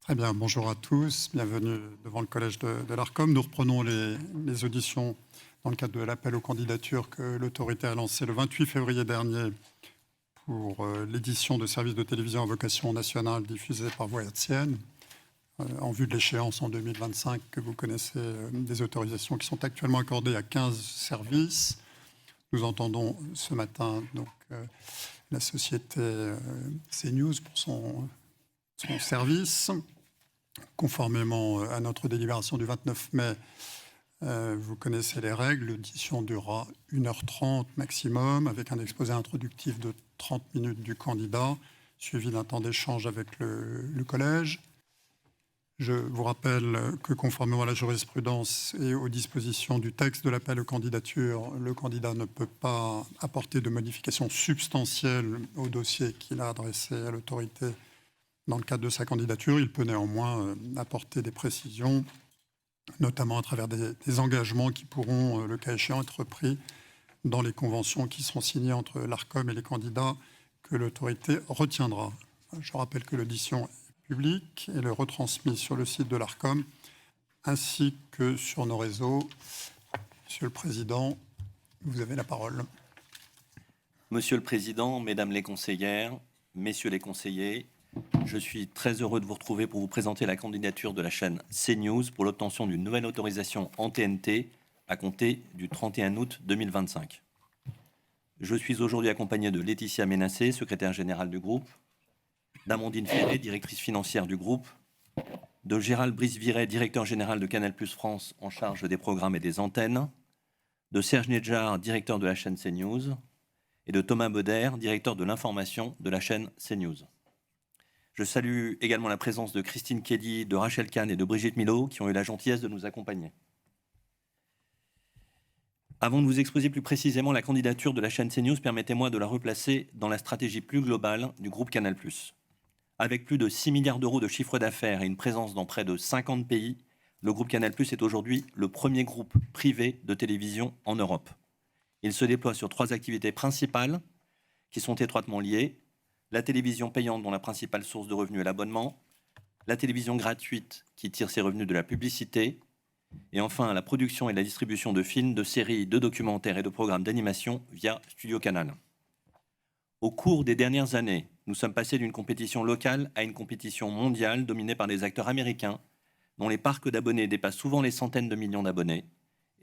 Très bien, bonjour à tous, bienvenue devant le collège de l'Arcom. Nous reprenons les auditions dans le cadre de l'appel aux candidatures que l'autorité a lancé le 28 février dernier pour l'édition de services de télévision à vocation nationale diffusés par voie hertzienne, en vue de l'échéance en 2025 que vous connaissez, des autorisations qui sont actuellement accordées à 15 services. Nous entendons ce matin donc, la société CNews pour son service. Conformément à notre délibération du 29 mai, vous connaissez les règles. L'audition durera 1h30 maximum, avec un exposé introductif de 30 minutes du candidat, suivi d'un temps d'échange avec le collège. Je vous rappelle que conformément à la jurisprudence et aux dispositions du texte de l'appel aux candidatures, le candidat ne peut pas apporter de modifications substantielles au dossier qu'il a adressé à l'autorité dans le cadre de sa candidature. Il peut néanmoins apporter des précisions, notamment à travers des engagements qui pourront, le cas échéant, être pris dans les conventions qui seront signées entre l'Arcom et les candidats que l'autorité retiendra. Je rappelle que l'audition est publique et le retransmise sur le site de l'Arcom ainsi que sur nos réseaux. Monsieur le Président, vous avez la parole. Monsieur le Président, Mesdames les conseillères, Messieurs les conseillers, je suis très heureux de vous retrouver pour vous présenter la candidature de la chaîne CNews pour l'obtention d'une nouvelle autorisation en TNT à compter du 31 août 2025. Je suis aujourd'hui accompagné de Laetitia Ménassé, secrétaire générale du groupe, d'Amandine Ferré, directrice financière du groupe, de Gérald Brice-Viret, directeur général de Canal+ France en charge des programmes et des antennes, de Serge Nedjar, directeur de la chaîne CNews, et de Thomas Bauder, directeur de l'information de la chaîne CNews. Je salue également la présence de Christine Kelly, de Rachel Kahn et de Brigitte Millot, qui ont eu la gentillesse de nous accompagner. Avant de vous exposer plus précisément la candidature de la chaîne CNews, permettez-moi de la replacer dans la stratégie plus globale du groupe Canal+. Avec plus de 6 milliards d'euros de chiffre d'affaires et une présence dans près de 50 pays, le groupe Canal+ est aujourd'hui le premier groupe privé de télévision en Europe. Il se déploie sur 3 activités principales qui sont étroitement liées: la télévision payante dont la principale source de revenus est l'abonnement, la télévision gratuite qui tire ses revenus de la publicité, et enfin la production et la distribution de films, de séries, de documentaires et de programmes d'animation via Studio Canal. Au cours des dernières années, nous sommes passés d'une compétition locale à une compétition mondiale dominée par des acteurs américains dont les parcs d'abonnés dépassent souvent les centaines de millions d'abonnés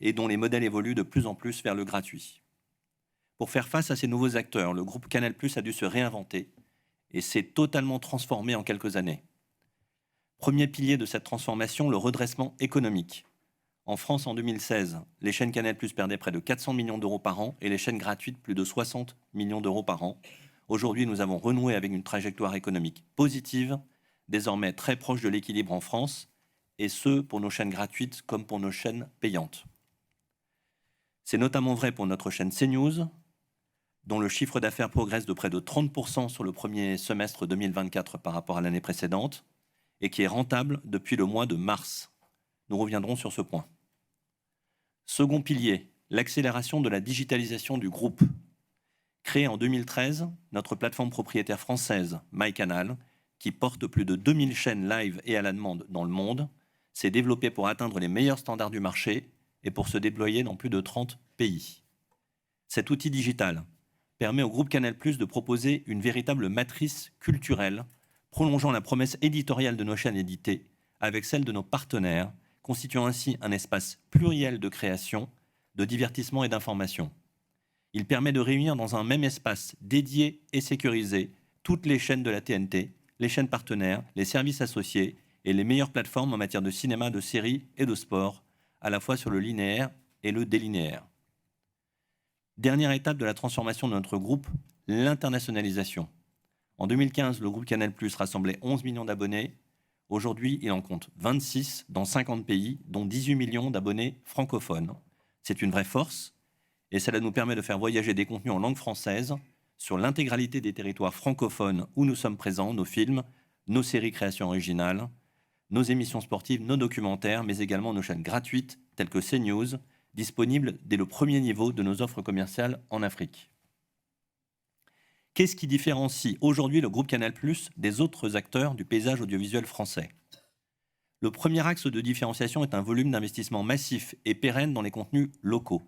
et dont les modèles évoluent de plus en plus vers le gratuit. Pour faire face à ces nouveaux acteurs, le groupe Canal+ a dû se réinventer et s'est totalement transformé en quelques années. Premier pilier de cette transformation, le redressement économique. En France, en 2016, les chaînes Canal+ perdaient près de 400 millions d'euros par an et les chaînes gratuites plus de 60 millions d'euros par an. Aujourd'hui, nous avons renoué avec une trajectoire économique positive, désormais très proche de l'équilibre en France, et ce, pour nos chaînes gratuites comme pour nos chaînes payantes. C'est notamment vrai pour notre chaîne CNews, dont le chiffre d'affaires progresse de près de 30% sur le premier semestre 2024 par rapport à l'année précédente, et qui est rentable depuis le mois de mars. Nous reviendrons sur ce point. Second pilier, l'accélération de la digitalisation du groupe. Créée en 2013, notre plateforme propriétaire française, MyCanal, qui porte plus de 2000 chaînes live et à la demande dans le monde, s'est développée pour atteindre les meilleurs standards du marché et pour se déployer dans plus de 30 pays. Cet outil digital permet au groupe Canal+ de proposer une véritable matrice culturelle, prolongeant la promesse éditoriale de nos chaînes éditées avec celle de nos partenaires, constituant ainsi un espace pluriel de création, de divertissement et d'information. Il permet de réunir dans un même espace dédié et sécurisé toutes les chaînes de la TNT, les chaînes partenaires, les services associés et les meilleures plateformes en matière de cinéma, de séries et de sport, à la fois sur le linéaire et le délinéaire. Dernière étape de la transformation de notre groupe, l'internationalisation. En 2015, le groupe Canal+ rassemblait 11 millions d'abonnés. Aujourd'hui, il en compte 26 dans 50 pays, dont 18 millions d'abonnés francophones. C'est une vraie force et cela nous permet de faire voyager des contenus en langue française sur l'intégralité des territoires francophones où nous sommes présents, nos films, nos séries créations originales, nos émissions sportives, nos documentaires, mais également nos chaînes gratuites telles que CNews, disponibles dès le premier niveau de nos offres commerciales en Afrique. Qu'est-ce qui différencie aujourd'hui le groupe Canal+ des autres acteurs du paysage audiovisuel français ? Le premier axe de différenciation est un volume d'investissement massif et pérenne dans les contenus locaux.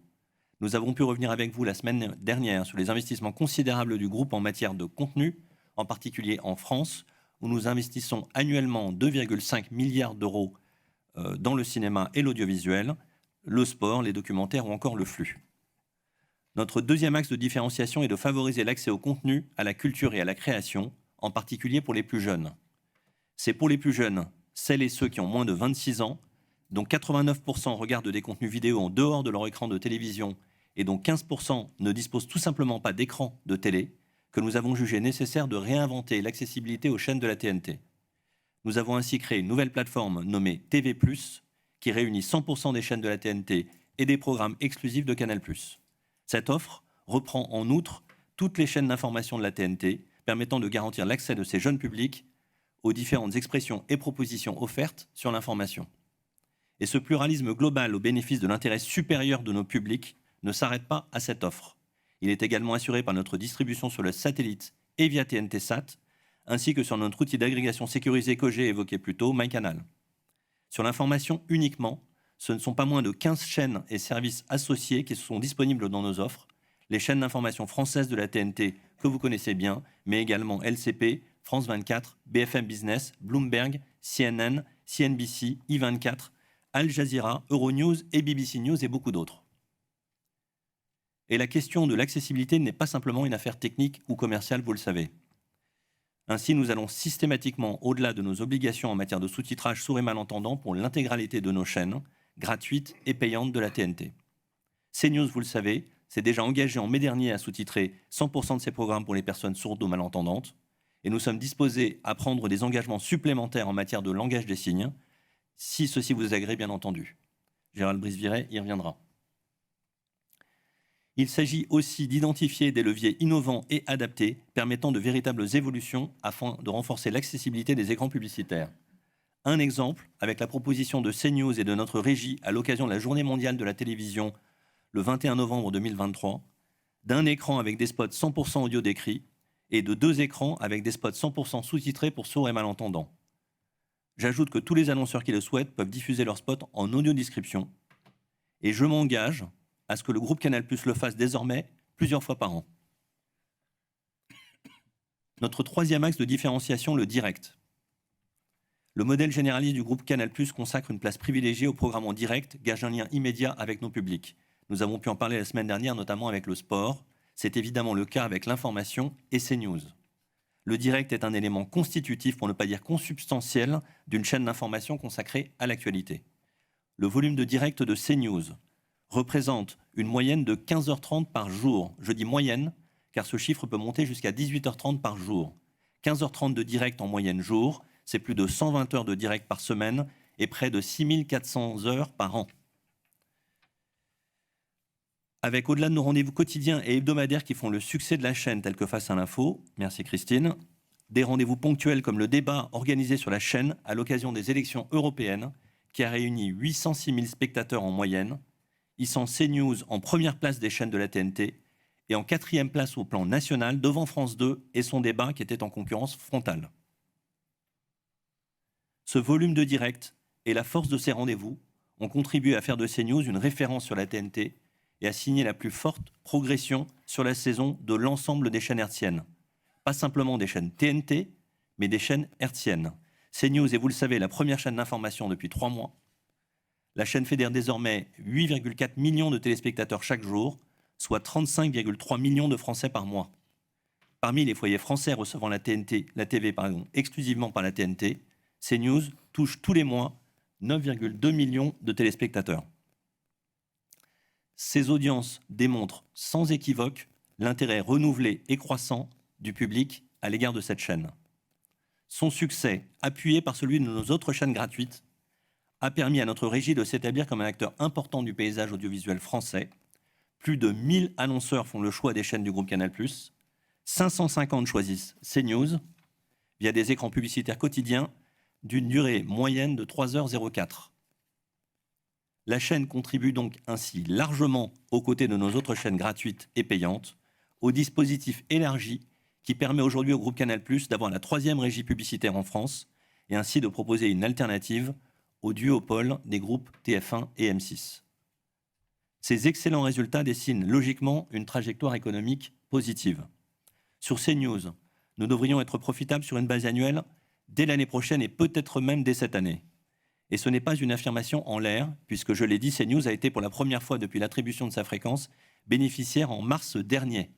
Nous avons pu revenir avec vous la semaine dernière sur les investissements considérables du groupe en matière de contenu, en particulier en France, où nous investissons annuellement 2,5 milliards d'euros dans le cinéma et l'audiovisuel, le sport, les documentaires ou encore le flux. Notre deuxième axe de différenciation est de favoriser l'accès au contenu, à la culture et à la création, en particulier pour les plus jeunes. C'est pour les plus jeunes, celles et ceux qui ont moins de 26 ans, dont 89% regardent des contenus vidéo en dehors de leur écran de télévision et dont 15% ne disposent tout simplement pas d'écran de télé, que nous avons jugé nécessaire de réinventer l'accessibilité aux chaînes de la TNT. Nous avons ainsi créé une nouvelle plateforme nommée TV+, qui réunit 100% des chaînes de la TNT et des programmes exclusifs de Canal+. Cette offre reprend en outre toutes les chaînes d'information de la TNT, permettant de garantir l'accès de ces jeunes publics aux différentes expressions et propositions offertes sur l'information. Et ce pluralisme global au bénéfice de l'intérêt supérieur de nos publics ne s'arrête pas à cette offre. Il est également assuré par notre distribution sur le satellite et via TNT Sat, ainsi que sur notre outil d'agrégation sécurisé que j'ai évoqué plus tôt, MyCanal. Sur l'information uniquement, ce ne sont pas moins de 15 chaînes et services associés qui sont disponibles dans nos offres, les chaînes d'information françaises de la TNT que vous connaissez bien, mais également LCP, France 24, BFM Business, Bloomberg, CNN, CNBC, I24, Al Jazeera, Euronews et BBC News et beaucoup d'autres. Et la question de l'accessibilité n'est pas simplement une affaire technique ou commerciale, vous le savez. Ainsi, nous allons systématiquement au-delà de nos obligations en matière de sous-titrage sourds et malentendants pour l'intégralité de nos chaînes, gratuites et payantes de la TNT. CNews, vous le savez, s'est déjà engagé en mai dernier à sous-titrer 100% de ses programmes pour les personnes sourdes ou malentendantes, et nous sommes disposés à prendre des engagements supplémentaires en matière de langage des signes, si ceci vous agrée, bien entendu. Gérald Brice-Viret y reviendra. Il s'agit aussi d'identifier des leviers innovants et adaptés permettant de véritables évolutions afin de renforcer l'accessibilité des écrans publicitaires. Un exemple, avec la proposition de CNews et de notre régie à l'occasion de la Journée mondiale de la télévision le 21 novembre 2023, d'un écran avec des spots 100% audio décrits et de 2 écrans avec des spots 100% sous-titrés pour sourds et malentendants. J'ajoute que tous les annonceurs qui le souhaitent peuvent diffuser leurs spots en audio-description et je m'engage à ce que le groupe Canal+ le fasse désormais plusieurs fois par an. Notre troisième axe de différenciation, le direct. Le modèle généraliste du groupe Canal+ consacre une place privilégiée au programme en direct, gage un lien immédiat avec nos publics. Nous avons pu en parler la semaine dernière, notamment avec le sport. C'est évidemment le cas avec l'information et CNews. Le direct est un élément constitutif, pour ne pas dire consubstantiel, d'une chaîne d'information consacrée à l'actualité. Le volume de direct de CNews représente une moyenne de 15h30 par jour. Je dis moyenne, car ce chiffre peut monter jusqu'à 18h30 par jour. 15h30 de direct en moyenne jour, c'est plus de 120 heures de direct par semaine et près de 6400 heures par an. Avec au-delà de nos rendez-vous quotidiens et hebdomadaires qui font le succès de la chaîne, tels que Face à l'info, merci Christine, des rendez-vous ponctuels comme le débat organisé sur la chaîne à l'occasion des élections européennes, qui a réuni 806 000 spectateurs en moyenne, hissant CNews en première place des chaînes de la TNT et en 4e place au plan national devant France 2 et son débat qui était en concurrence frontale. Ce volume de direct et la force de ces rendez-vous ont contribué à faire de CNews une référence sur la TNT et à signer la plus forte progression sur la saison de l'ensemble des chaînes hertziennes. Pas simplement des chaînes TNT, mais des chaînes hertziennes. CNews est, vous le savez, la première chaîne d'information depuis 3 mois. La chaîne fédère désormais 8,4 millions de téléspectateurs chaque jour, soit 35,3 millions de Français par mois. Parmi les foyers français recevant la TV exclusivement par la TNT, CNews touche tous les mois 9,2 millions de téléspectateurs. Ces audiences démontrent sans équivoque l'intérêt renouvelé et croissant du public à l'égard de cette chaîne. Son succès, appuyé par celui de nos autres chaînes gratuites, a permis à notre régie de s'établir comme un acteur important du paysage audiovisuel français. Plus de 1000 annonceurs font le choix des chaînes du groupe Canal+, 550 choisissent CNews via des écrans publicitaires quotidiens d'une durée moyenne de 3h04. La chaîne contribue donc ainsi largement, aux côtés de nos autres chaînes gratuites et payantes, au dispositif élargi qui permet aujourd'hui au groupe Canal+ d'avoir la 3e régie publicitaire en France et ainsi de proposer une alternative au duopole des groupes TF1 et M6. Ces excellents résultats dessinent logiquement une trajectoire économique positive. Sur CNews, nous devrions être profitables sur une base annuelle dès l'année prochaine et peut-être même dès cette année. Et ce n'est pas une affirmation en l'air, puisque je l'ai dit, CNews a été pour la première fois depuis l'attribution de sa fréquence bénéficiaire en mars dernier.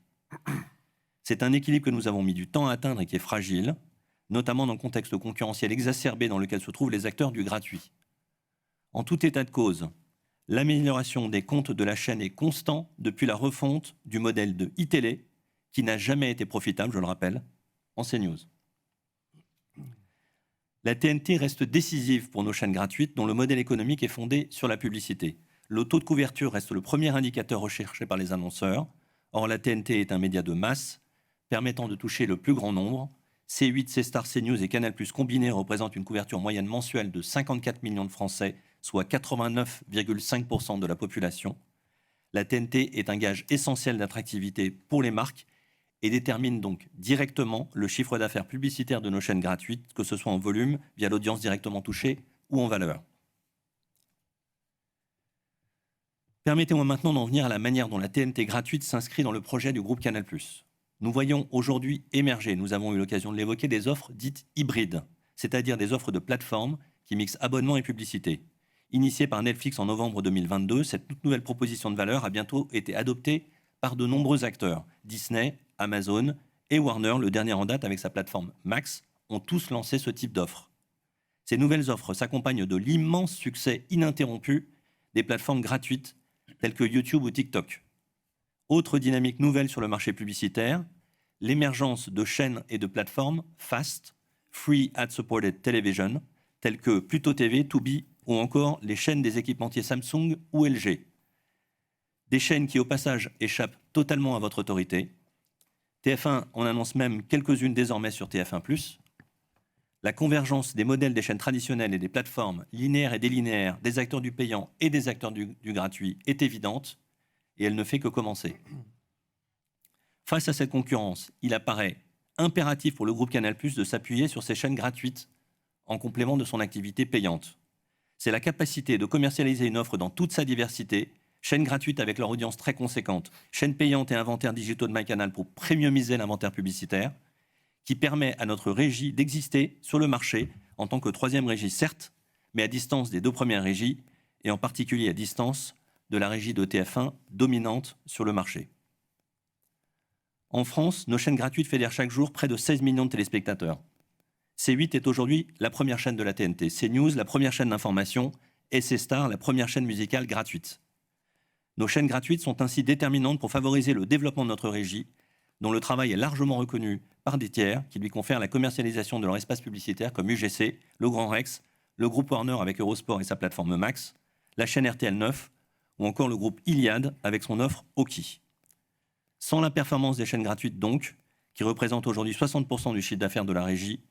C'est un équilibre que nous avons mis du temps à atteindre et qui est fragile, notamment dans le contexte concurrentiel exacerbé dans lequel se trouvent les acteurs du gratuit. En tout état de cause, l'amélioration des comptes de la chaîne est constante depuis la refonte du modèle de iTélé, qui n'a jamais été profitable, je le rappelle, en CNews. La TNT reste décisive pour nos chaînes gratuites dont le modèle économique est fondé sur la publicité. Le taux de couverture reste le premier indicateur recherché par les annonceurs. Or, la TNT est un média de masse permettant de toucher le plus grand nombre. C8, C-Star, CNews et Canal+ combinés représentent une couverture moyenne mensuelle de 54 millions de Français, soit 89,5% de la population. La TNT est un gage essentiel d'attractivité pour les marques et détermine donc directement le chiffre d'affaires publicitaire de nos chaînes gratuites, que ce soit en volume, via l'audience directement touchée, ou en valeur. Permettez-moi maintenant d'en venir à la manière dont la TNT gratuite s'inscrit dans le projet du groupe Canal+. Nous voyons aujourd'hui émerger, nous avons eu l'occasion de l'évoquer, des offres dites hybrides, c'est-à-dire des offres de plateforme qui mixent abonnement et publicité. Initiée par Netflix en novembre 2022, cette toute nouvelle proposition de valeur a bientôt été adoptée par de nombreux acteurs. Disney, Amazon et Warner, le dernier en date avec sa plateforme Max, ont tous lancé ce type d'offres. Ces nouvelles offres s'accompagnent de l'immense succès ininterrompu des plateformes gratuites telles que YouTube ou TikTok. Autre dynamique nouvelle sur le marché publicitaire, l'émergence de chaînes et de plateformes FAST, Free Ad Supported Television, telles que Pluto TV, Tubi ou encore les chaînes des équipementiers Samsung ou LG. Des chaînes qui, au passage, échappent totalement à votre autorité. TF1 en annonce même quelques-unes désormais sur TF1+. La convergence des modèles des chaînes traditionnelles et des plateformes linéaires et délinéaires, des acteurs du payant et des acteurs du gratuit est évidente et elle ne fait que commencer. Face à cette concurrence, il apparaît impératif pour le groupe Canal+ de s'appuyer sur ces chaînes gratuites en complément de son activité payante. C'est la capacité de commercialiser une offre dans toute sa diversité, chaînes gratuites avec leur audience très conséquente, chaînes payantes et inventaires digitaux de MyCanal pour premiumiser l'inventaire publicitaire, qui permet à notre régie d'exister sur le marché en tant que troisième régie, certes, mais à distance des deux premières régies, et en particulier à distance de la régie de TF1 dominante sur le marché. En France, nos chaînes gratuites fédèrent chaque jour près de 16 millions de téléspectateurs. C8 est aujourd'hui la première chaîne de la TNT, CNews la première chaîne d'information et C-Star la première chaîne musicale gratuite. Nos chaînes gratuites sont ainsi déterminantes pour favoriser le développement de notre régie, dont le travail est largement reconnu par des tiers qui lui confèrent la commercialisation de leur espace publicitaire comme UGC, le Grand Rex, le groupe Warner avec Eurosport et sa plateforme Max, la chaîne RTL 9 ou encore le groupe Iliad avec son offre Oki. Sans la performance des chaînes gratuites donc, qui représentent aujourd'hui 60% du chiffre d'affaires de la régie,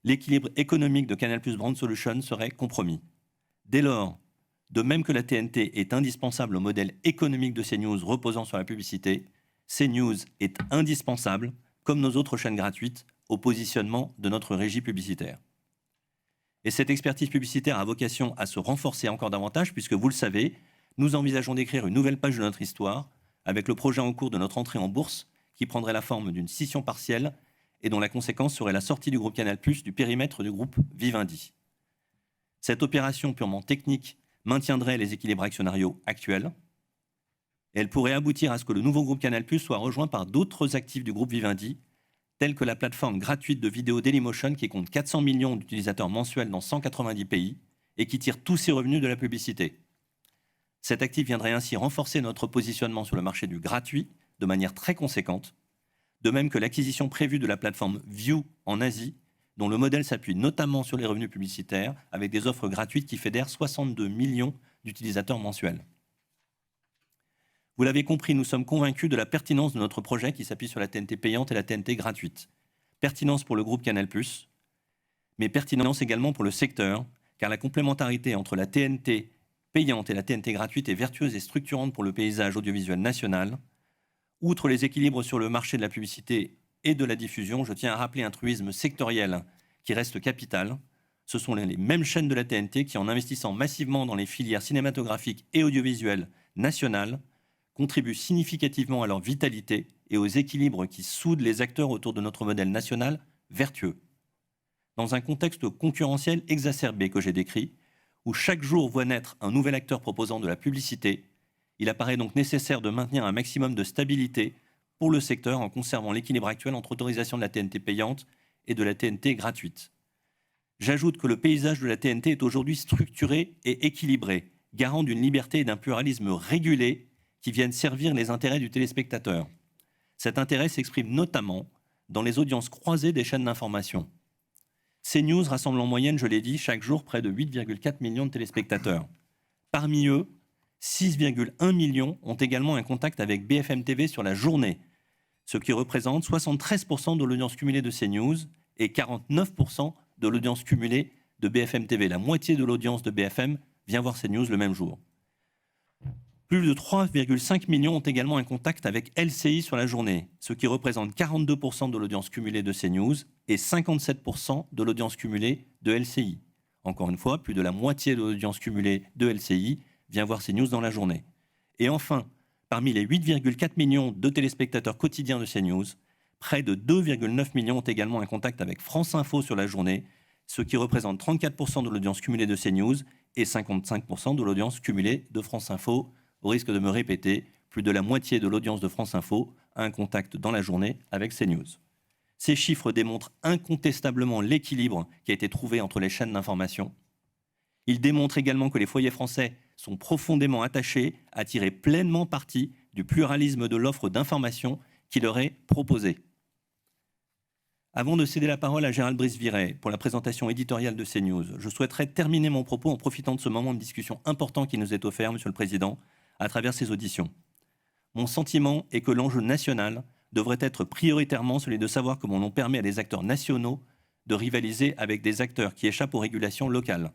l'équilibre économique de Canal+ Brand Solutions serait compromis. Dès lors, de même que la TNT est indispensable au modèle économique de CNews reposant sur la publicité, CNews est indispensable, comme nos autres chaînes gratuites, au positionnement de notre régie publicitaire. Et cette expertise publicitaire a vocation à se renforcer encore davantage, puisque vous le savez, nous envisageons d'écrire une nouvelle page de notre histoire, avec le projet en cours de notre entrée en bourse, qui prendrait la forme d'une scission partielle, et dont la conséquence serait la sortie du groupe Canal+ du périmètre du groupe Vivendi. Cette opération purement technique maintiendrait les équilibres actionnariaux actuels. Elle pourrait aboutir à ce que le nouveau groupe Canal+ soit rejoint par d'autres actifs du groupe Vivendi, tels que la plateforme gratuite de vidéo Dailymotion qui compte 400 millions d'utilisateurs mensuels dans 190 pays et qui tire tous ses revenus de la publicité. Cet actif viendrait ainsi renforcer notre positionnement sur le marché du gratuit de manière très conséquente, de même que l'acquisition prévue de la plateforme Viu en Asie, dont le modèle s'appuie notamment sur les revenus publicitaires, avec des offres gratuites qui fédèrent 62 millions d'utilisateurs mensuels. Vous l'avez compris, nous sommes convaincus de la pertinence de notre projet qui s'appuie sur la TNT payante et la TNT gratuite. Pertinence pour le groupe Canal+, mais pertinence également pour le secteur, car la complémentarité entre la TNT payante et la TNT gratuite est vertueuse et structurante pour le paysage audiovisuel national. Outre les équilibres sur le marché de la publicité et de la diffusion, je tiens à rappeler un truisme sectoriel qui reste capital. ce sont les mêmes chaînes de la TNT qui, en investissant massivement dans les filières cinématographiques et audiovisuelles nationales, contribuent significativement à leur vitalité et aux équilibres qui soudent les acteurs autour de notre modèle national vertueux. Dans un contexte concurrentiel exacerbé que j'ai décrit, où chaque jour voit naître un nouvel acteur proposant de la publicité, il apparaît donc nécessaire de maintenir un maximum de stabilité pour le secteur en conservant l'équilibre actuel entre autorisation de la TNT payante et de la TNT gratuite. J'ajoute que le paysage de la TNT est aujourd'hui structuré et équilibré, garant d'une liberté et d'un pluralisme régulé qui viennent servir les intérêts du téléspectateur. Cet intérêt s'exprime notamment dans les audiences croisées des chaînes d'information. CNews rassemble en moyenne, je l'ai dit, chaque jour près de 8,4 millions de téléspectateurs. Parmi eux, 6,1 millions ont également un contact avec BFM TV sur la journée, ce qui représente 73% de l'audience cumulée de CNews et 49% de l'audience cumulée de BFM TV. La moitié de l'audience de BFM vient voir CNews le même jour. Plus de 3,5 millions ont également un contact avec LCI sur la journée, ce qui représente 42% de l'audience cumulée de CNews et 57% de l'audience cumulée de LCI. Encore une fois, plus de la moitié de l'audience cumulée de LCI vient voir CNews dans la journée. Et enfin, parmi les 8,4 millions de téléspectateurs quotidiens de CNews, près de 2,9 millions ont également un contact avec France Info sur la journée, ce qui représente 34% de l'audience cumulée de CNews et 55% de l'audience cumulée de France Info. Au risque de me répéter, plus de la moitié de l'audience de France Info a un contact dans la journée avec CNews. Ces chiffres démontrent incontestablement l'équilibre qui a été trouvé entre les chaînes d'information. Ils démontrent également que les foyers français sont profondément attachés à tirer pleinement parti du pluralisme de l'offre d'information qui leur est proposée. Avant de céder la parole à Gérald Brice-Viret pour la présentation éditoriale de CNews, je souhaiterais terminer mon propos en profitant de ce moment de discussion important qui nous est offert, Monsieur le Président, à travers ces auditions. Mon sentiment est que l'enjeu national devrait être prioritairement celui de savoir comment l'on permet à des acteurs nationaux de rivaliser avec des acteurs qui échappent aux régulations locales.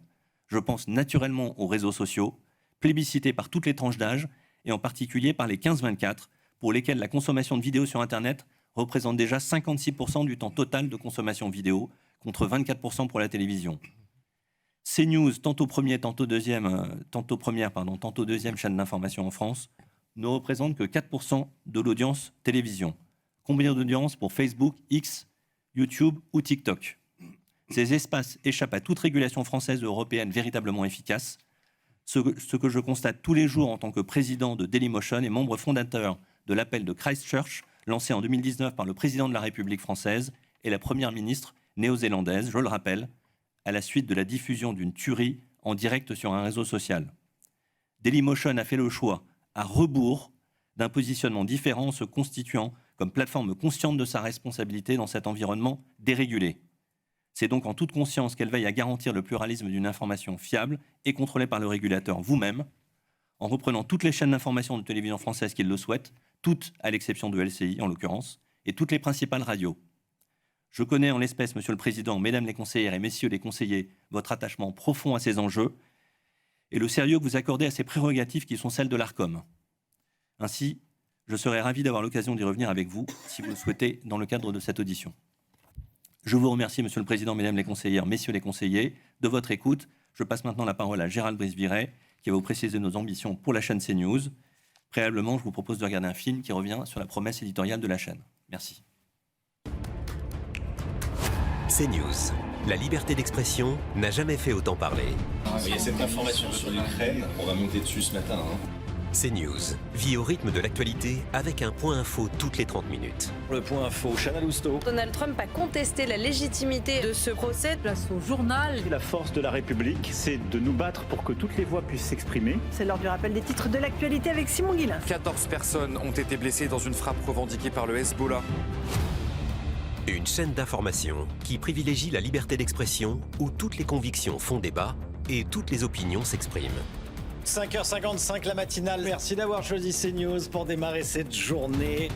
Je pense naturellement aux réseaux sociaux, plébiscités par toutes les tranches d'âge, et en particulier par les 15-24, pour lesquels la consommation de vidéos sur Internet représente déjà 56% du temps total de consommation vidéo, contre 24% pour la télévision. CNews, tantôt première, tantôt deuxième chaîne d'information en France, ne représente que 4% de l'audience télévision. Combien d'audience pour Facebook, X, YouTube ou TikTok? Ces espaces échappent à toute régulation française ou européenne véritablement efficace. Ce que je constate tous les jours en tant que président de Dailymotion et membre fondateur de l'appel de Christchurch, lancé en 2019 par le président de la République française et la première ministre néo-zélandaise, je le rappelle, à la suite de la diffusion d'une tuerie en direct sur un réseau social. Dailymotion a fait le choix, à rebours, d'un positionnement différent en se constituant comme plateforme consciente de sa responsabilité dans cet environnement dérégulé. C'est donc en toute conscience qu'elle veille à garantir le pluralisme d'une information fiable et contrôlée par le régulateur vous-même, en reprenant toutes les chaînes d'information de télévision française qui le souhaitent, toutes à l'exception de LCI en l'occurrence, et toutes les principales radios. Je connais en l'espèce, Monsieur le Président, Mesdames les conseillères et Messieurs les conseillers, votre attachement profond à ces enjeux et le sérieux que vous accordez à ces prérogatives qui sont celles de l'Arcom. Ainsi, je serais ravi d'avoir l'occasion d'y revenir avec vous, si vous le souhaitez, dans le cadre de cette audition. Je vous remercie, Monsieur le Président, Mesdames les conseillères, Messieurs les conseillers, de votre écoute. Je passe maintenant la parole à Gérald Brice-Viret, qui va vous préciser nos ambitions pour la chaîne CNews. Préalablement, je vous propose de regarder un film qui revient sur la promesse éditoriale de la chaîne. Merci. CNews. La liberté d'expression n'a jamais fait autant parler. Il y a cette information sur l'Ukraine, on va monter dessus ce matin. CNews vit au rythme de l'actualité avec un point info toutes les 30 minutes. Le point info, Chana Lousteau. Donald Trump a contesté la légitimité de ce procès. Place au journal. La force de la République, c'est de nous battre pour que toutes les voix puissent s'exprimer. C'est l'heure du rappel des titres de l'actualité avec Simon Guillain. 14 personnes ont été blessées dans une frappe revendiquée par le Hezbollah. Une chaîne d'information qui privilégie la liberté d'expression où toutes les convictions font débat et toutes les opinions s'expriment. 5h55 la matinale, merci d'avoir choisi CNews pour démarrer cette journée.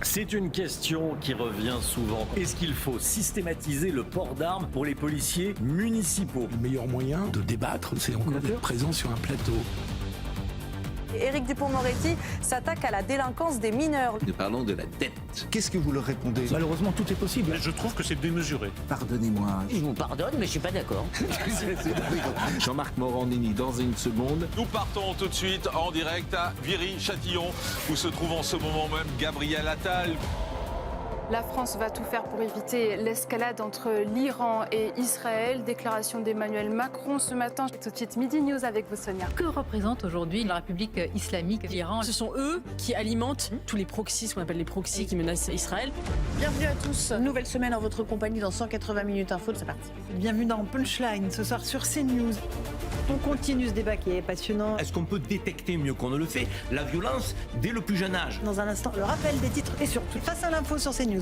C'est une question qui revient souvent. Est-ce qu'il faut systématiser le port d'armes pour les policiers municipaux? Le meilleur moyen de débattre, c'est encore d'être présent sur un plateau. Éric Dupond-Moretti s'attaque à la délinquance des mineurs. Nous parlons de la dette. Qu'est-ce que vous leur répondez? Malheureusement, tout est possible. Je trouve que c'est démesuré. Pardonnez-moi. Je vous pardonne, mais je suis pas d'accord. Jean-Marc Morandini dans une seconde. Nous partons tout de suite en direct à Viry-Châtillon, où se trouve en ce moment même Gabriel Attal. La France va tout faire pour éviter l'escalade entre l'Iran et Israël. Déclaration d'Emmanuel Macron ce matin. Tout de suite, Midi News avec vous, Sonia. Que représente aujourd'hui la République islamique d'Iran? Ce sont eux qui alimentent tous les proxys, ce qu'on appelle les proxys qui menacent Israël. Bienvenue à tous. Nouvelle semaine en votre compagnie dans 180 minutes info. C'est parti. Bienvenue dans Punchline ce soir sur CNews. On continue ce débat qui est passionnant. Est-ce qu'on peut détecter mieux qu'on ne le fait la violence dès le plus jeune âge? Dans un instant, le rappel des titres et surtout face à l'info sur CNews.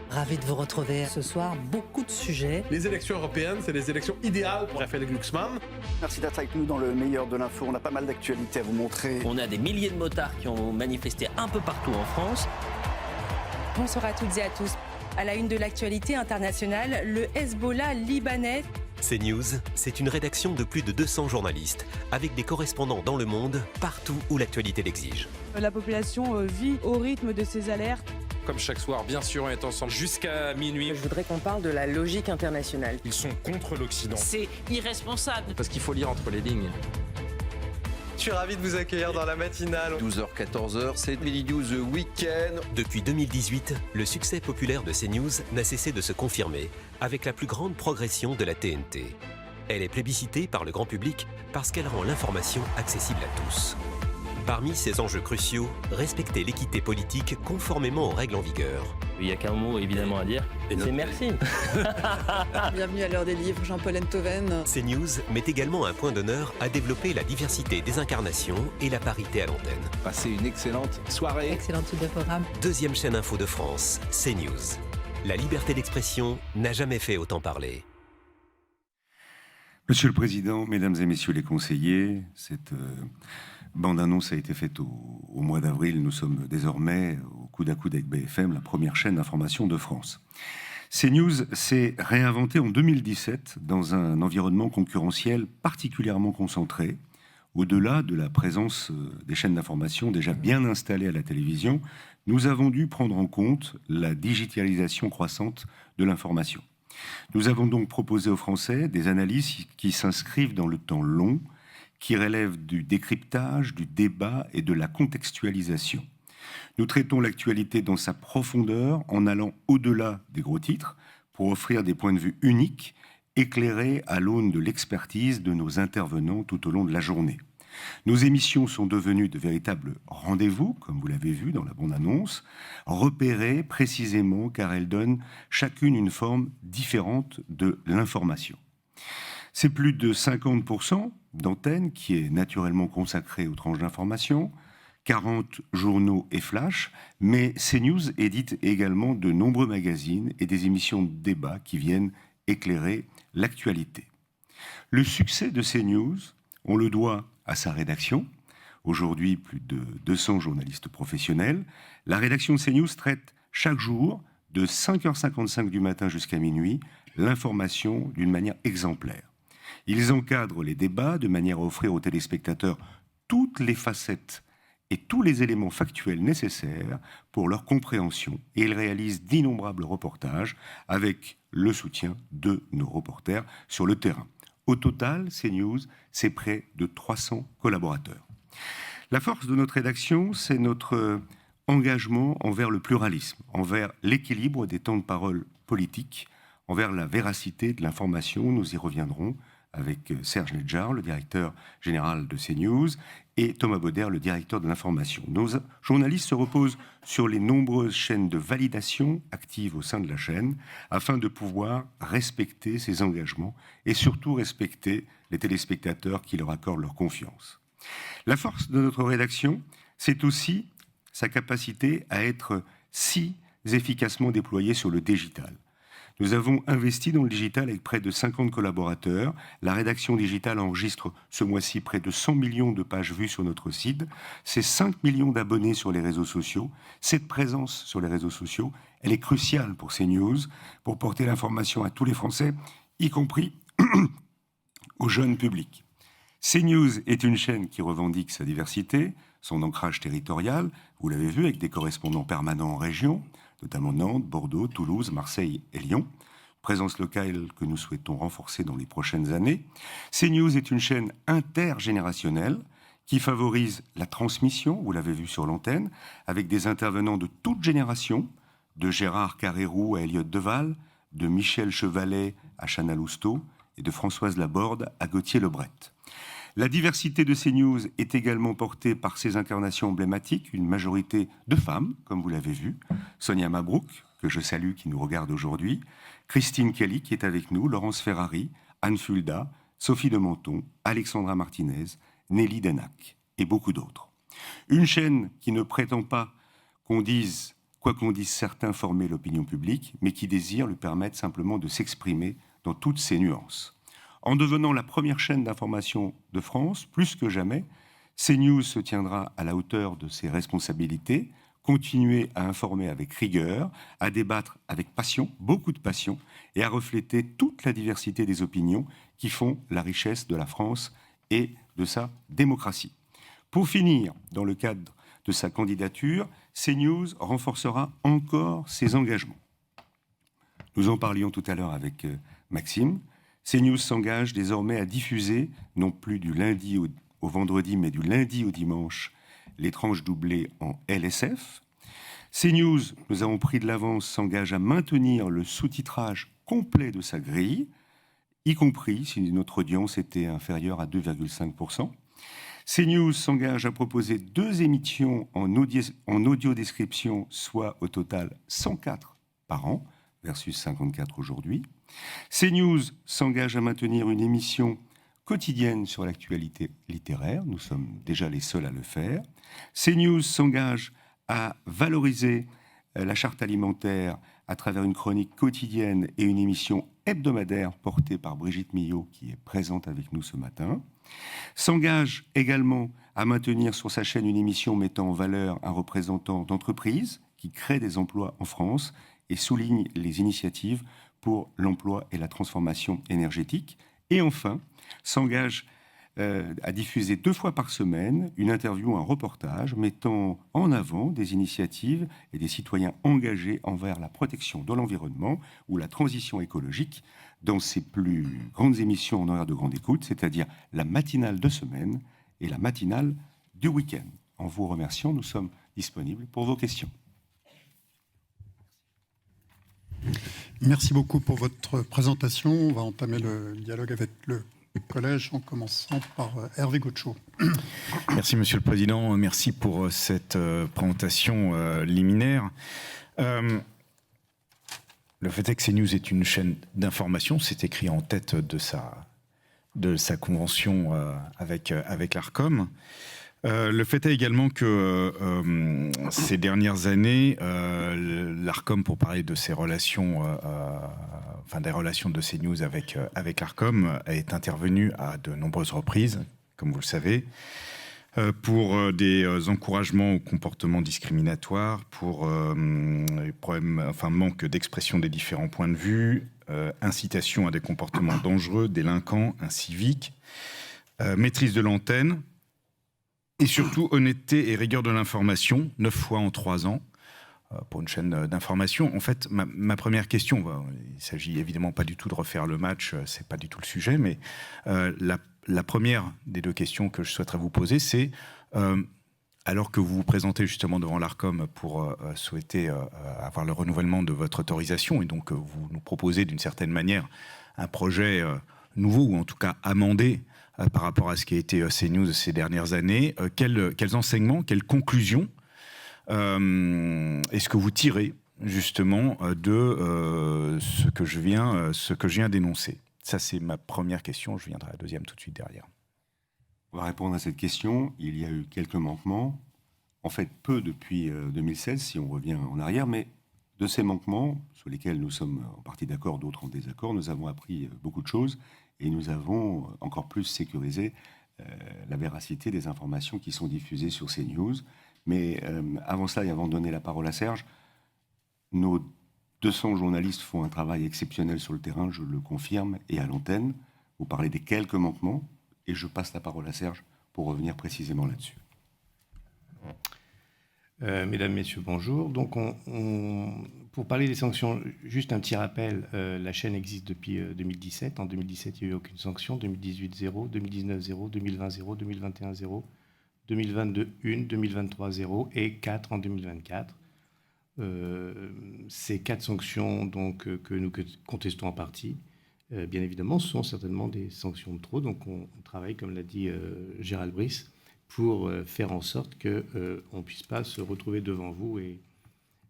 Ravi de vous retrouver ce soir, beaucoup de sujets. Les élections européennes, c'est les élections idéales pour Raphaël Glucksmann. Merci d'être avec nous dans le meilleur de l'info. On a pas mal d'actualités à vous montrer. On a des milliers de motards qui ont manifesté un peu partout en France. Bonsoir à toutes et à tous. À la une de l'actualité internationale, le Hezbollah libanais. CNews, c'est une rédaction de plus de 200 journalistes, avec des correspondants dans le monde, partout où l'actualité l'exige. La population vit au rythme de ces alertes. Comme chaque soir, bien sûr, on est ensemble jusqu'à minuit. Je voudrais qu'on parle de la logique internationale. Ils sont contre l'Occident. C'est irresponsable. Parce qu'il faut lire entre les lignes. Je suis ravi de vous accueillir dans la matinale. 12h, 14h, c'est Midi News Week-end. Depuis 2018, le succès populaire de CNews n'a cessé de se confirmer, avec la plus grande progression de la TNT. Elle est plébiscitée par le grand public parce qu'elle rend l'information accessible à tous. Parmi ces enjeux cruciaux, respecter l'équité politique conformément aux règles en vigueur. Il n'y a qu'un mot évidemment à dire, c'est merci. Bienvenue à l'heure des livres, Jean-Paul Enthoven. CNews met également un point d'honneur à développer la diversité des incarnations et la parité à l'antenne. Passez une excellente soirée. Excellente suite de programme. Deuxième chaîne info de France, CNews. La liberté d'expression n'a jamais fait autant parler. Monsieur le Président, Mesdames et Messieurs les conseillers, cette bande-annonce a été faite au mois d'avril. Nous sommes désormais, au coude à coude avec BFM, la première chaîne d'information de France. CNews s'est réinventé en 2017 dans un environnement concurrentiel particulièrement concentré. Au-delà de la présence des chaînes d'information déjà bien installées à la télévision, nous avons dû prendre en compte la digitalisation croissante de l'information. Nous avons donc proposé aux Français des analyses qui s'inscrivent dans le temps long, qui relèvent du décryptage, du débat et de la contextualisation. Nous traitons l'actualité dans sa profondeur en allant au-delà des gros titres pour offrir des points de vue uniques, éclairés à l'aune de l'expertise de nos intervenants tout au long de la journée. Nos émissions sont devenues de véritables rendez-vous, comme vous l'avez vu dans la bande-annonce, repérées précisément car elles donnent chacune une forme différente de l'information. C'est plus de 50% d'antenne qui est naturellement consacrée aux tranches d'information, 40 journaux et flash, mais CNews édite également de nombreux magazines et des émissions de débat qui viennent éclairer l'actualité. Le succès de CNews, on le doit à sa rédaction. Aujourd'hui, plus de 200 journalistes professionnels. La rédaction de CNews traite chaque jour, de 5h55 du matin jusqu'à minuit, l'information d'une manière exemplaire. Ils encadrent les débats de manière à offrir aux téléspectateurs toutes les facettes et tous les éléments factuels nécessaires pour leur compréhension. Et ils réalisent d'innombrables reportages avec le soutien de nos reporters sur le terrain. Au total, CNews, c'est près de 300 collaborateurs. La force de notre rédaction, c'est notre engagement envers le pluralisme, envers l'équilibre des temps de parole politiques, envers la véracité de l'information. Nous y reviendrons avec Serge Nedjar, le directeur général de CNews, et Thomas Bauder, le directeur de l'information. Nos journalistes se reposent sur les nombreuses chaînes de validation actives au sein de la chaîne, afin de pouvoir respecter ces engagements et surtout respecter les téléspectateurs qui leur accordent leur confiance. La force de notre rédaction, c'est aussi sa capacité à être si efficacement déployée sur le digital. Nous avons investi dans le digital avec près de 50 collaborateurs. La rédaction digitale enregistre ce mois-ci près de 100 millions de pages vues sur notre site. C'est 5 millions d'abonnés sur les réseaux sociaux. Cette présence sur les réseaux sociaux, elle est cruciale pour CNews, pour porter l'information à tous les Français, y compris au jeune public. CNews est une chaîne qui revendique sa diversité, son ancrage territorial, vous l'avez vu, avec des correspondants permanents en région, notamment Nantes, Bordeaux, Toulouse, Marseille et Lyon. Présence locale que nous souhaitons renforcer dans les prochaines années. CNews est une chaîne intergénérationnelle qui favorise la transmission, vous l'avez vu sur l'antenne, avec des intervenants de toute génération, de Gérard Carrérou à Elliott Deval, de Michel Chevalet à Chana Lousteau et de Françoise Laborde à Gauthier Lebret. La diversité de CNews est également portée par ses incarnations emblématiques, une majorité de femmes, comme vous l'avez vu, Sonia Mabrouk, que je salue, qui nous regarde aujourd'hui, Christine Kelly, qui est avec nous, Laurence Ferrari, Anne Fulda, Sophie de Menton, Alexandra Martinez, Nelly Denac et beaucoup d'autres. Une chaîne qui ne prétend pas qu'on dise, quoi qu'on dise certains, former l'opinion publique, mais qui désire lui permettre simplement de s'exprimer dans toutes ses nuances. En devenant la première chaîne d'information de France, plus que jamais, CNews se tiendra à la hauteur de ses responsabilités, continuer à informer avec rigueur, à débattre avec passion, beaucoup de passion, et à refléter toute la diversité des opinions qui font la richesse de la France et de sa démocratie. Pour finir, dans le cadre de sa candidature, CNews renforcera encore ses engagements. Nous en parlions tout à l'heure avec Maxime. CNews s'engage désormais à diffuser, non plus du lundi au vendredi, mais du lundi au dimanche, les tranches doublées en LSF. CNews, nous avons pris de l'avance, s'engage à maintenir le sous-titrage complet de sa grille, y compris si notre audience était inférieure à 2,5%. CNews s'engage à proposer 2 émissions en audio-description, soit au total 104 par an, versus 54 aujourd'hui. CNews s'engage à maintenir une émission quotidienne sur l'actualité littéraire. Nous sommes déjà les seuls à le faire. CNews s'engage à valoriser la charte alimentaire à travers une chronique quotidienne et une émission hebdomadaire portée par Brigitte Millot, qui est présente avec nous ce matin. S'engage également à maintenir sur sa chaîne une émission mettant en valeur un représentant d'entreprise qui crée des emplois en France et souligne les initiatives pour l'emploi et la transformation énergétique. Et enfin, s'engage à diffuser 2 fois par semaine une interview, un reportage mettant en avant des initiatives et des citoyens engagés envers la protection de l'environnement ou la transition écologique dans ses plus grandes émissions en horaire de grande écoute, c'est-à-dire la matinale de semaine et la matinale du week-end. En vous remerciant, nous sommes disponibles pour vos questions. Merci beaucoup pour votre présentation. On va entamer le dialogue avec le collège en commençant par Hervé Gaucho. Merci Monsieur le Président, merci pour cette présentation liminaire. Le fait est que CNews est une chaîne d'information, c'est écrit en tête de sa convention avec l'ARCOM. Le fait est également que ces dernières années, l'ARCOM, pour parler de ses relations, des relations de CNews avec l'ARCOM, est intervenu à de nombreuses reprises, comme vous le savez, pour des encouragements au comportement discriminatoire, pour manque d'expression des différents points de vue, incitation à des comportements dangereux, délinquants, inciviques, maîtrise de l'antenne, et surtout, honnêteté et rigueur de l'information, 9 fois en 3 ans, pour une chaîne d'information. En fait, ma première question, il ne s'agit évidemment pas du tout de refaire le match, ce n'est pas du tout le sujet, mais la première des 2 questions que je souhaiterais vous poser, c'est, alors que vous vous présentez justement devant l'ARCOM pour souhaiter avoir le renouvellement de votre autorisation, et donc vous nous proposez d'une certaine manière un projet nouveau, ou en tout cas amendé, par rapport à ce qui a été CNews ces dernières années, quels enseignements, quelles conclusions est-ce que vous tirez justement de ce que je viens d'énoncer? Ça, c'est ma première question. Je viendrai à la deuxième tout de suite derrière. On va répondre à cette question. Il y a eu quelques manquements, en fait peu depuis 2016, si on revient en arrière, mais de ces manquements, sur lesquels nous sommes en partie d'accord, d'autres en désaccord, nous avons appris beaucoup de choses. Et nous avons encore plus sécurisé la véracité des informations qui sont diffusées sur CNews. Mais avant cela, et avant de donner la parole à Serge, nos 200 journalistes font un travail exceptionnel sur le terrain, je le confirme, et à l'antenne. Vous parlez des quelques manquements, Et je passe la parole à Serge pour revenir précisément là-dessus. Mesdames, Messieurs, bonjour. Donc, pour parler des sanctions, juste un petit rappel, la chaîne existe depuis 2017. En 2017, il n'y a eu aucune sanction. 2018, 0. 2019, 0. 2020, 0. 2021, 0. 2022, 1. 2023, 0. Et 4 en 2024. Ces 4 sanctions donc, que nous contestons en partie, bien évidemment, sont certainement des sanctions de trop. Donc, on travaille, comme l'a dit Gérald Brice, pour faire en sorte qu'on ne puisse pas se retrouver devant vous et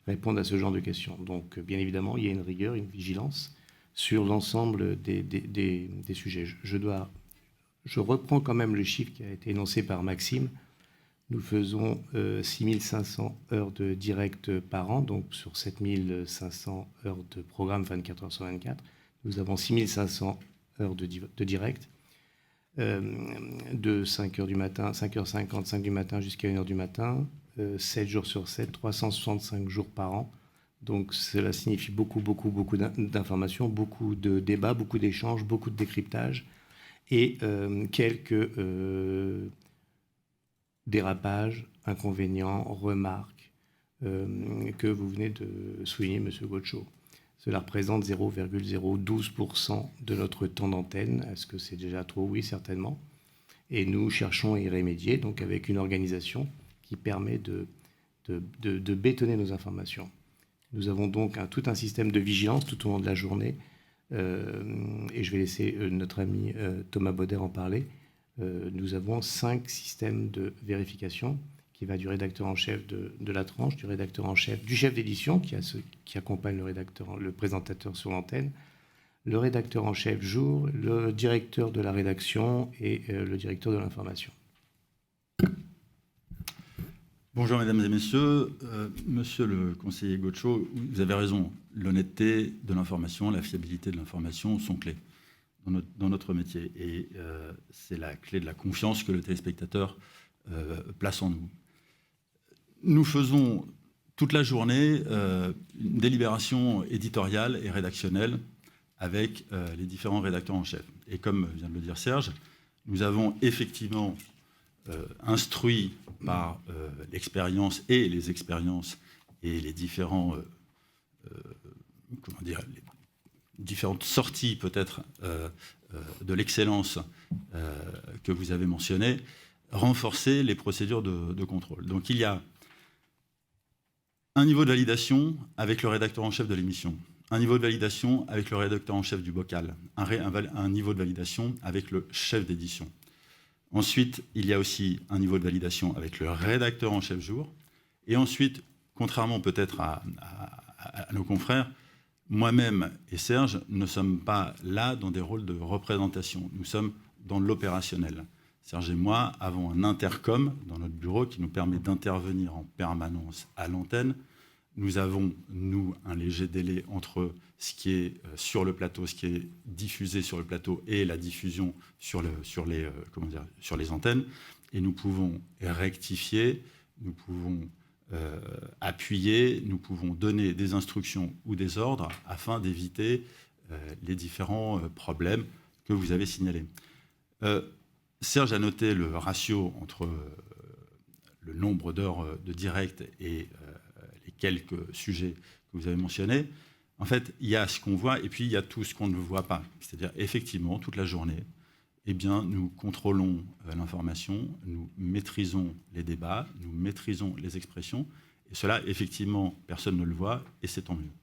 répondre à ce genre de questions. Donc, bien évidemment, il y a une rigueur, une vigilance sur l'ensemble des sujets. Je reprends quand même le chiffre qui a été énoncé par Maxime. Nous faisons 6500 heures de direct par an, donc sur 7500 heures de programme 24 heures sur 24. Nous avons 6500 heures de direct. De 5h du matin, 5h55 du matin jusqu'à 1h du matin, 7 jours sur 7, 365 jours par an. Donc cela signifie beaucoup d'informations, beaucoup de débats, beaucoup d'échanges, beaucoup de décryptage et quelques dérapages, inconvénients, remarques que vous venez de souligner, Monsieur Gaucho. Cela représente 0,012% de notre temps d'antenne. Est-ce que c'est déjà trop? Oui, certainement. Et nous cherchons à y remédier, donc avec une organisation qui permet de bétonner nos informations. Nous avons donc tout un système de vigilance tout au long de la journée. Et je vais laisser notre ami Thomas Bauder en parler. Nous avons 5 systèmes de vérification qui va du rédacteur en chef de la tranche, du rédacteur en chef, du chef d'édition qui accompagne le présentateur sur l'antenne, le rédacteur en chef jour, le directeur de la rédaction et le directeur de l'information. Bonjour mesdames et messieurs. Monsieur le conseiller Gaucho, vous avez raison. L'honnêteté de l'information, la fiabilité de l'information sont clés dans notre métier. Et c'est la clé de la confiance que le téléspectateur place en nous. Nous faisons toute la journée une délibération éditoriale et rédactionnelle avec les différents rédacteurs en chef. Et comme vient de le dire Serge, nous avons effectivement instruit par l'expérience et les expériences et les différents, les différentes sorties peut-être de l'excellence que vous avez mentionnées, renforcer les procédures de contrôle. Donc il y a un niveau de validation avec le rédacteur en chef de l'émission, un niveau de validation avec le rédacteur en chef du bocal, un niveau de validation avec le chef d'édition. Ensuite, il y a aussi un niveau de validation avec le rédacteur en chef jour. Et ensuite, contrairement peut-être à nos confrères, moi-même et Serge ne sommes pas là dans des rôles de représentation. Nous sommes dans l'opérationnel. Serge et moi avons un intercom dans notre bureau qui nous permet d'intervenir en permanence à l'antenne. Nous avons, nous, un léger délai entre ce qui est sur le plateau, ce qui est diffusé sur le plateau et la diffusion sur les antennes. Et nous pouvons rectifier, nous pouvons appuyer, nous pouvons donner des instructions ou des ordres afin d'éviter les différents problèmes que vous avez signalés. Serge a noté le ratio entre le nombre d'heures de direct et les quelques sujets que vous avez mentionnés. En fait, il y a ce qu'on voit et puis il y a tout ce qu'on ne voit pas. C'est-à-dire, effectivement, toute la journée, eh bien, nous contrôlons l'information, nous maîtrisons les débats, nous maîtrisons les expressions. Et cela, effectivement, personne ne le voit et c'est tant mieux.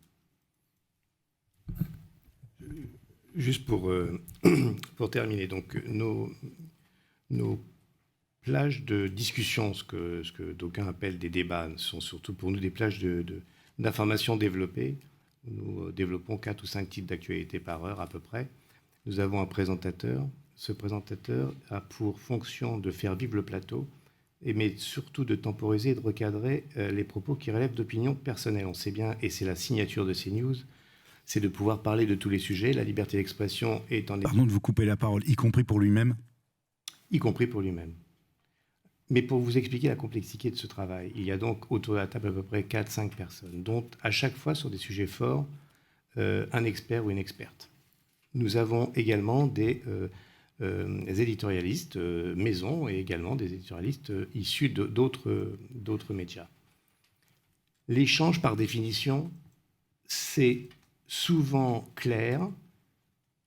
Juste pour terminer, donc nos plages de discussion, ce que d'aucuns appellent des débats, sont surtout pour nous des plages d'informations développées. Nous développons 4 ou 5 titres d'actualité par heure à peu près. Nous avons un présentateur. Ce présentateur a pour fonction de faire vivre le plateau, mais surtout de temporiser et de recadrer les propos qui relèvent d'opinions personnelles. On sait bien, et c'est la signature de CNews, c'est de pouvoir parler de tous les sujets. La liberté d'expression est en... Pardon de vous couper la parole, y compris pour lui-même? Y compris pour lui-même. Mais pour vous expliquer la complexité de ce travail, il y a donc autour de la table à peu près 4-5 personnes, dont à chaque fois sur des sujets forts, un expert ou une experte. Nous avons également des éditorialistes maison et également des éditorialistes issus d'autres médias. L'échange, par définition, c'est souvent clair,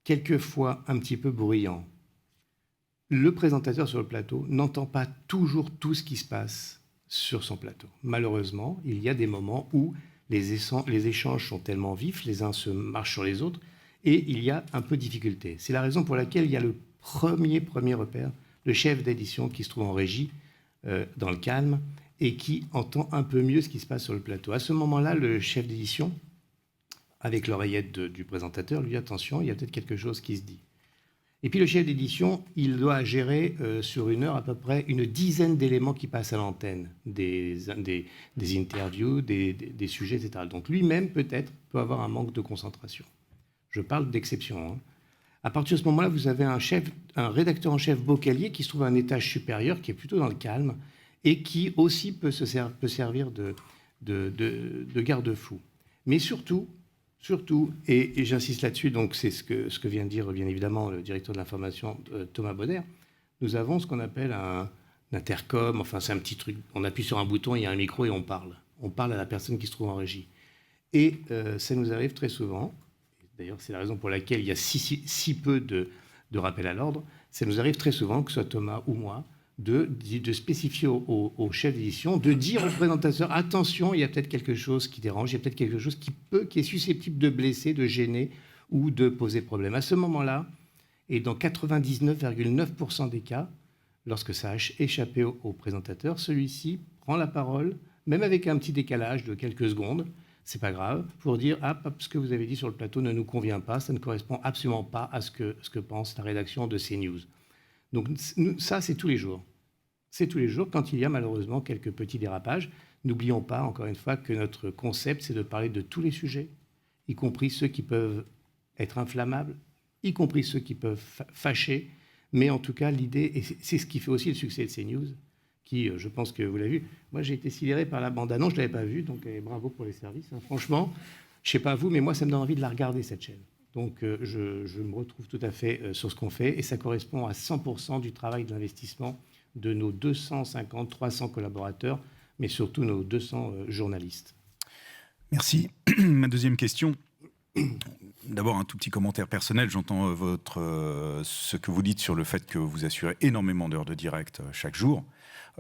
quelquefois un petit peu bruyant. Le présentateur sur le plateau n'entend pas toujours tout ce qui se passe sur son plateau. Malheureusement, il y a des moments où les échanges sont tellement vifs, les uns se marchent sur les autres, et il y a un peu de difficulté. C'est la raison pour laquelle il y a le premier repère, le chef d'édition qui se trouve en régie, dans le calme, et qui entend un peu mieux ce qui se passe sur le plateau. À ce moment-là, le chef d'édition, avec l'oreillette du présentateur, lui dit « Attention, il y a peut-être quelque chose qui se dit ». Et puis le chef d'édition, il doit gérer sur une heure à peu près une dizaine d'éléments qui passent à l'antenne, des interviews, des sujets, etc. Donc lui-même, peut-être, peut avoir un manque de concentration. Je parle d'exception. À partir de ce moment-là, vous avez un rédacteur en chef vocalier qui se trouve à un étage supérieur, qui est plutôt dans le calme, et qui aussi peut servir de garde-fou. Mais surtout, et j'insiste là-dessus, donc c'est ce que vient de dire bien évidemment le directeur de l'information Thomas Bonner, nous avons ce qu'on appelle un intercom, enfin c'est un petit truc, on appuie sur un bouton, il y a un micro et on parle. On parle à la personne qui se trouve en régie. Et ça nous arrive très souvent, d'ailleurs c'est la raison pour laquelle il y a si peu de rappels à l'ordre, ça nous arrive très souvent, que ce soit Thomas ou moi, de spécifier au chef d'édition, de dire au présentateur, attention, il y a peut-être quelque chose qui dérange, il y a peut-être quelque chose qui est susceptible de blesser, de gêner ou de poser problème. À ce moment-là, et dans 99,9% des cas, lorsque ça a échappé au présentateur, celui-ci prend la parole, même avec un petit décalage de quelques secondes, c'est pas grave, pour dire « Ah, ce que vous avez dit sur le plateau ne nous convient pas, ça ne correspond absolument pas à ce que pense la rédaction de CNews ». Donc ça, c'est tous les jours. C'est tous les jours quand il y a malheureusement quelques petits dérapages. N'oublions pas, encore une fois, que notre concept, c'est de parler de tous les sujets, y compris ceux qui peuvent être inflammables, y compris ceux qui peuvent fâcher. Mais en tout cas, l'idée, et c'est ce qui fait aussi le succès de CNews, qui, je pense que vous l'avez vu, moi j'ai été sidéré par la bande-annonce, je ne l'avais pas vue, donc bravo pour les services. Franchement, je ne sais pas vous, mais moi ça me donne envie de la regarder, cette chaîne. Donc je me retrouve tout à fait sur ce qu'on fait et ça correspond à 100% du travail de l'investissement de nos 250, 300 collaborateurs, mais surtout nos 200 journalistes. Merci. Ma deuxième question, d'abord un tout petit commentaire personnel. J'entends ce que vous dites sur le fait que vous assurez énormément d'heures de direct chaque jour,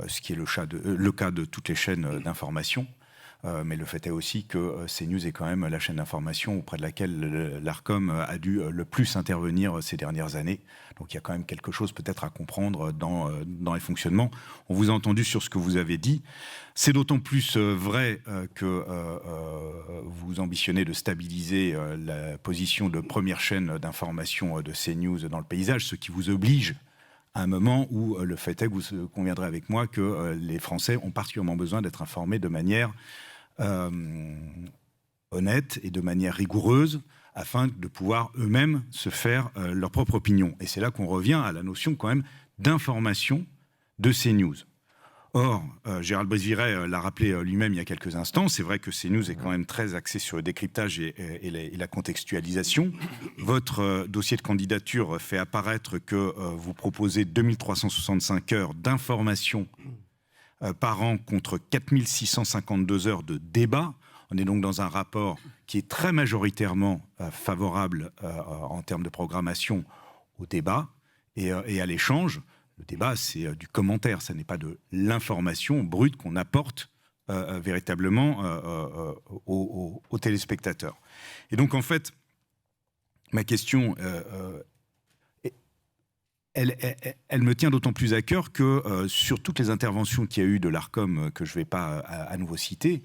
ce qui est le cas de toutes les chaînes d'information. Mais le fait est aussi que CNews est quand même la chaîne d'information auprès de laquelle l'ARCOM a dû le plus intervenir ces dernières années. Donc il y a quand même quelque chose peut-être à comprendre dans les fonctionnements. On vous a entendu sur ce que vous avez dit. C'est d'autant plus vrai que vous ambitionnez de stabiliser la position de première chaîne d'information de CNews dans le paysage, ce qui vous oblige à un moment où le fait est que vous conviendrez avec moi que les Français ont particulièrement besoin d'être informés de manière honnête et de manière rigoureuse afin de pouvoir eux-mêmes se faire leur propre opinion. Et c'est là qu'on revient à la notion quand même d'information de CNews. Or, Gérald Bréziret l'a rappelé lui-même il y a quelques instants, c'est vrai que CNews est quand même très axé sur le décryptage et la contextualisation. Votre dossier de candidature fait apparaître que vous proposez 2365 heures d'information par an contre 4652 heures de débat. On est donc dans un rapport qui est très majoritairement favorable en termes de programmation au débat et à l'échange. Le débat, c'est du commentaire, ça n'est pas de l'information brute qu'on apporte véritablement aux téléspectateurs. Et donc, en fait, ma question, elle me tient d'autant plus à cœur que sur toutes les interventions qu'il y a eu de l'ARCOM, que je ne vais pas à nouveau citer,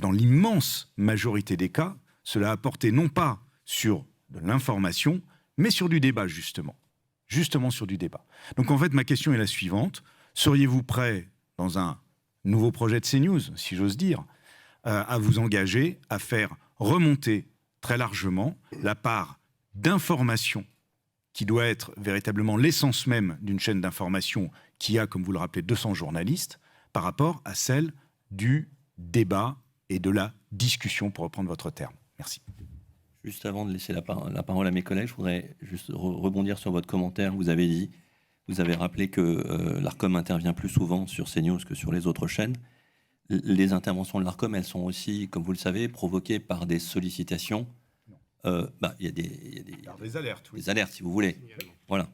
dans l'immense majorité des cas, cela a porté non pas sur de l'information, mais sur du débat, justement sur du débat. Donc en fait, ma question est la suivante. Seriez-vous prêt, dans un nouveau projet de CNews, si j'ose dire, à vous engager à faire remonter très largement la part d'information qui doit être véritablement l'essence même d'une chaîne d'information qui a, comme vous le rappelez, 200 journalistes, par rapport à celle du débat et de la discussion, pour reprendre votre terme. Merci. Juste avant de laisser la parole à mes collègues, je voudrais juste rebondir sur votre commentaire. Vous avez rappelé que l'ARCOM intervient plus souvent sur CNews que sur les autres chaînes. Les interventions de l'ARCOM, elles sont aussi, comme vous le savez, provoquées par des sollicitations. Il y a des alertes, oui. Des alertes, si vous voulez. Voilà.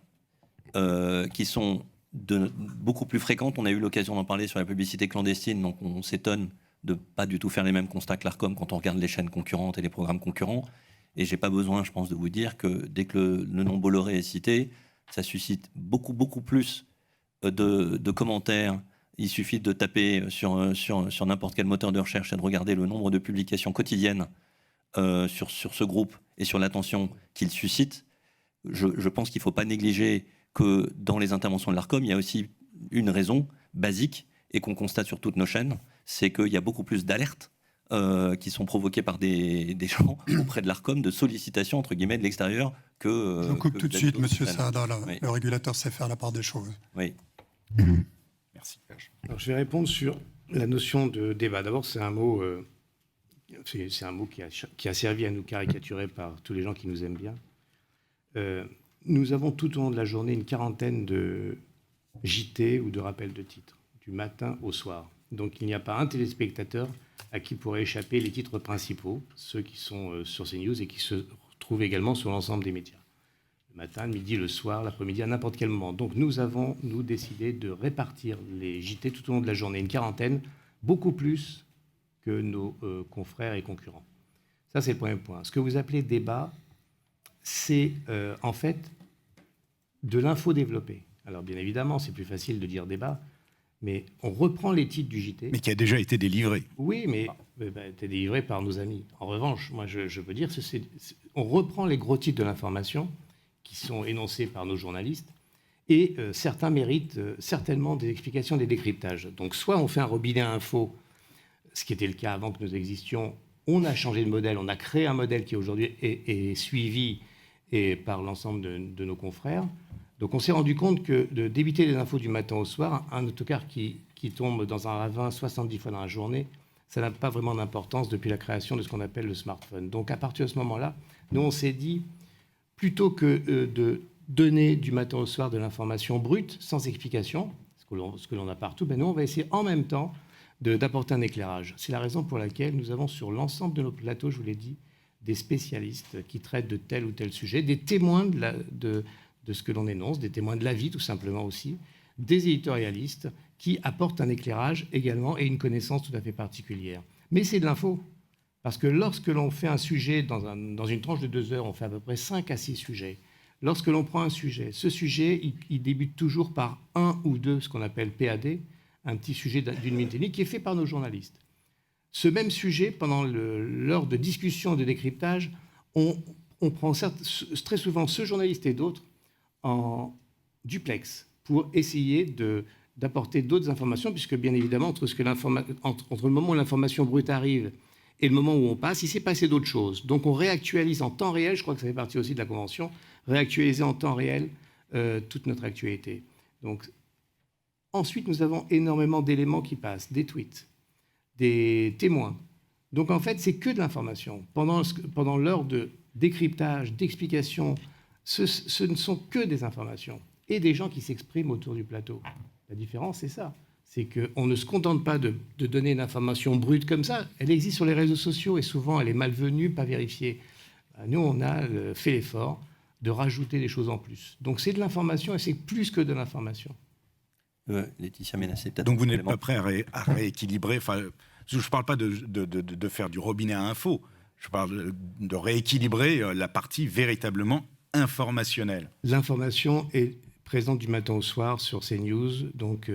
Qui sont beaucoup plus fréquentes. On a eu l'occasion d'en parler sur la publicité clandestine, donc on s'étonne de pas du tout faire les mêmes constats que l'ARCOM quand on regarde les chaînes concurrentes et les programmes concurrents. Et j'ai pas besoin, je pense, de vous dire que dès que le nom Bolloré est cité, ça suscite beaucoup plus de commentaires. Il suffit de taper sur n'importe quel moteur de recherche et de regarder le nombre de publications quotidiennes sur ce groupe et sur l'attention qu'il suscite. Je pense qu'il ne faut pas négliger que dans les interventions de l'ARCOM, il y a aussi une raison basique et qu'on constate sur toutes nos chaînes, c'est qu'il y a beaucoup plus d'alertes qui sont provoquées par des gens auprès de l'ARCOM, de sollicitations, entre guillemets, de l'extérieur que... Je vous coupe tout de suite, Monsieur Saada. Oui. Le régulateur sait faire la part des choses. Oui. Merci. Alors, je vais répondre sur la notion de débat. D'abord, c'est un mot, qui a servi à nous caricaturer par tous les gens qui nous aiment bien. Nous avons tout au long de la journée une quarantaine de JT ou de rappels de titres, du matin au soir. Donc il n'y a pas un téléspectateur à qui pourraient échapper les titres principaux, ceux qui sont sur CNews et qui se trouvent également sur l'ensemble des médias. Le matin, le midi, le soir, l'après-midi, à n'importe quel moment. Donc nous avons, décidé de répartir les JT tout au long de la journée, une quarantaine, beaucoup plus que nos confrères et concurrents. Ça, c'est le premier point. Ce que vous appelez débat, c'est en fait de l'info développée. Alors bien évidemment, c'est plus facile de dire débat, mais on reprend les titres du JT. Mais qui a déjà été délivré. Oui, mais été délivré par nos amis. En revanche, moi je veux dire, on reprend les gros titres de l'information qui sont énoncés par nos journalistes et certains méritent certainement des explications, des décryptages. Donc soit on fait un robinet à info, ce qui était le cas avant que nous existions, on a changé de modèle, on a créé un modèle qui aujourd'hui est suivi par l'ensemble de nos confrères. Donc on s'est rendu compte que d'éviter les infos du matin au soir, un autocar qui tombe dans un ravin 70 fois dans la journée, ça n'a pas vraiment d'importance depuis la création de ce qu'on appelle le smartphone. Donc à partir de ce moment-là, nous on s'est dit, plutôt que de donner du matin au soir de l'information brute, sans explication, ce que l'on a partout, nous on va essayer en même temps d'apporter un éclairage. C'est la raison pour laquelle nous avons sur l'ensemble de nos plateaux, je vous l'ai dit, des spécialistes qui traitent de tel ou tel sujet, des témoins de ce que l'on énonce, des témoins de la vie tout simplement aussi, des éditorialistes qui apportent un éclairage également et une connaissance tout à fait particulière. Mais c'est de l'info, parce que lorsque l'on fait un sujet dans une tranche de 2 heures, on fait à peu près 5 à 6 sujets. Lorsque l'on prend un sujet, ce sujet, il débute toujours par un ou deux, ce qu'on appelle PAD, un petit sujet d'une minute et demie qui est fait par nos journalistes. Ce même sujet, pendant l'heure de discussion, de décryptage, on prend très souvent ce journaliste et d'autres en duplex pour essayer d'apporter d'autres informations, puisque bien évidemment, entre le moment où l'information brute arrive et le moment où on passe, il s'est passé d'autres choses. Donc on réactualise en temps réel, je crois que ça fait partie aussi de la Convention, réactualiser en temps réel toute notre actualité. Donc, ensuite, nous avons énormément d'éléments qui passent, des tweets, des témoins. Donc en fait, c'est que de l'information. Pendant l'heure de décryptage, d'explication, ce ne sont que des informations et des gens qui s'expriment autour du plateau. La différence, c'est ça. C'est qu'on ne se contente pas de donner une information brute comme ça. Elle existe sur les réseaux sociaux et souvent, elle est malvenue, pas vérifiée. Nous, on a fait l'effort de rajouter des choses en plus. Donc c'est de l'information et c'est plus que de l'information. Laetitia Ménassé, peut-être. Donc vous n'êtes pas prêt à rééquilibrer. Enfin, je ne parle pas de faire du robinet à info. Je parle de rééquilibrer la partie véritablement informationnelle. L'information est présente du matin au soir sur CNews. Donc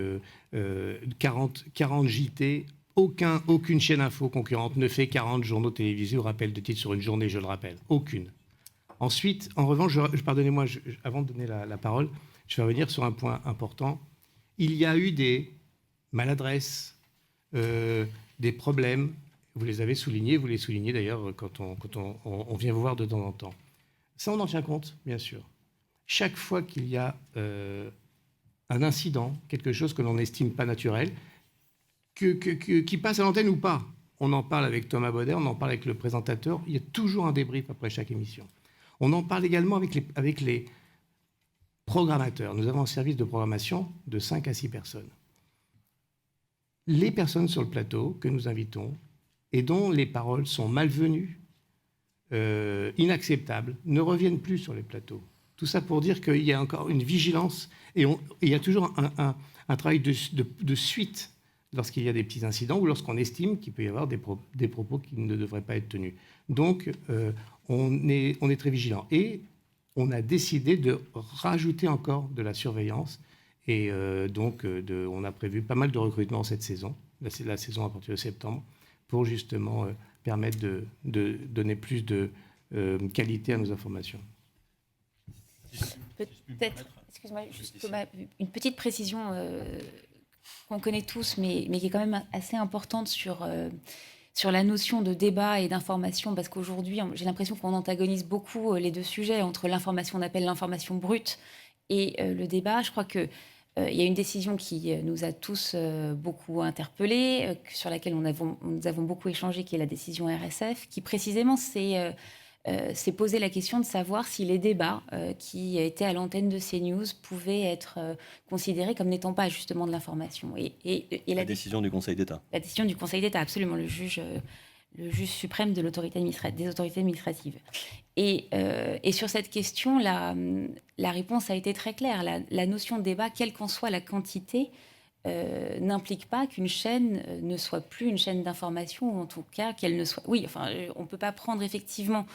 40 JT. Aucune chaîne info concurrente ne fait 40 journaux télévisés ou rappels de titres sur une journée, je le rappelle. Aucune. Ensuite, en revanche, pardonnez-moi, avant de donner la parole, je vais revenir sur un point important. Il y a eu des maladresses, des problèmes. Vous les avez soulignés, vous les soulignez d'ailleurs quand on vient vous voir de temps en temps. Ça, on en tient compte, bien sûr. Chaque fois qu'il y a un incident, quelque chose que l'on n'estime pas naturel, qui passe à l'antenne ou pas, on en parle avec Thomas Baudet, on en parle avec le présentateur. Il y a toujours un débrief après chaque émission. On en parle également avec les programmateurs. Nous avons un service de programmation de 5 à 6 personnes. Les personnes sur le plateau que nous invitons et dont les paroles sont malvenues, inacceptables, ne reviennent plus sur les plateaux. Tout ça pour dire qu'il y a encore une vigilance et il y a toujours un travail de suite lorsqu'il y a des petits incidents ou lorsqu'on estime qu'il peut y avoir des propos qui ne devraient pas être tenus. Donc, on est très vigilant. Et on a décidé de rajouter encore de la surveillance. Et on a prévu pas mal de recrutements cette saison, la saison à partir de septembre, pour justement permettre de donner plus de qualité à nos informations. Peut-être, excuse-moi, juste Thomas, une petite précision qu'on connaît tous, mais qui est quand même assez importante sur la notion de débat et d'information, parce qu'aujourd'hui, j'ai l'impression qu'on antagonise beaucoup les deux sujets, entre l'information, on appelle l'information brute, et le débat. Je crois qu'il y a une décision qui nous a tous beaucoup interpellés, sur laquelle nous avons beaucoup échangé, qui est la décision RSF, qui précisément s'est posé la question de savoir si les débats qui étaient à l'antenne de CNews pouvaient être considérés comme n'étant pas justement de l'information. Et la décision du Conseil d'État. La décision du Conseil d'État, absolument, le juge suprême des autorités administratives. Et sur cette question, la réponse a été très claire. La notion de débat, quelle qu'en soit la quantité, n'implique pas qu'une chaîne ne soit plus une chaîne d'information, ou en tout cas qu'elle ne soit... Oui, enfin, on ne peut pas prendre effectivement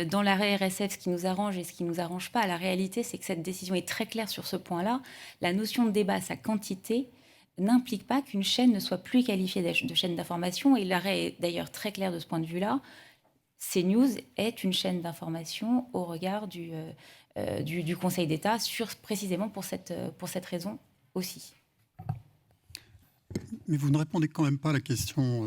dans l'arrêt RSF ce qui nous arrange et ce qui ne nous arrange pas. La réalité, c'est que cette décision est très claire sur ce point-là. La notion de débat, sa quantité, n'implique pas qu'une chaîne ne soit plus qualifiée de chaîne d'information. Et l'arrêt est d'ailleurs très clair de ce point de vue-là. CNews est une chaîne d'information au regard du Conseil d'État, précisément pour cette raison aussi. Mais vous ne répondez quand même pas à la question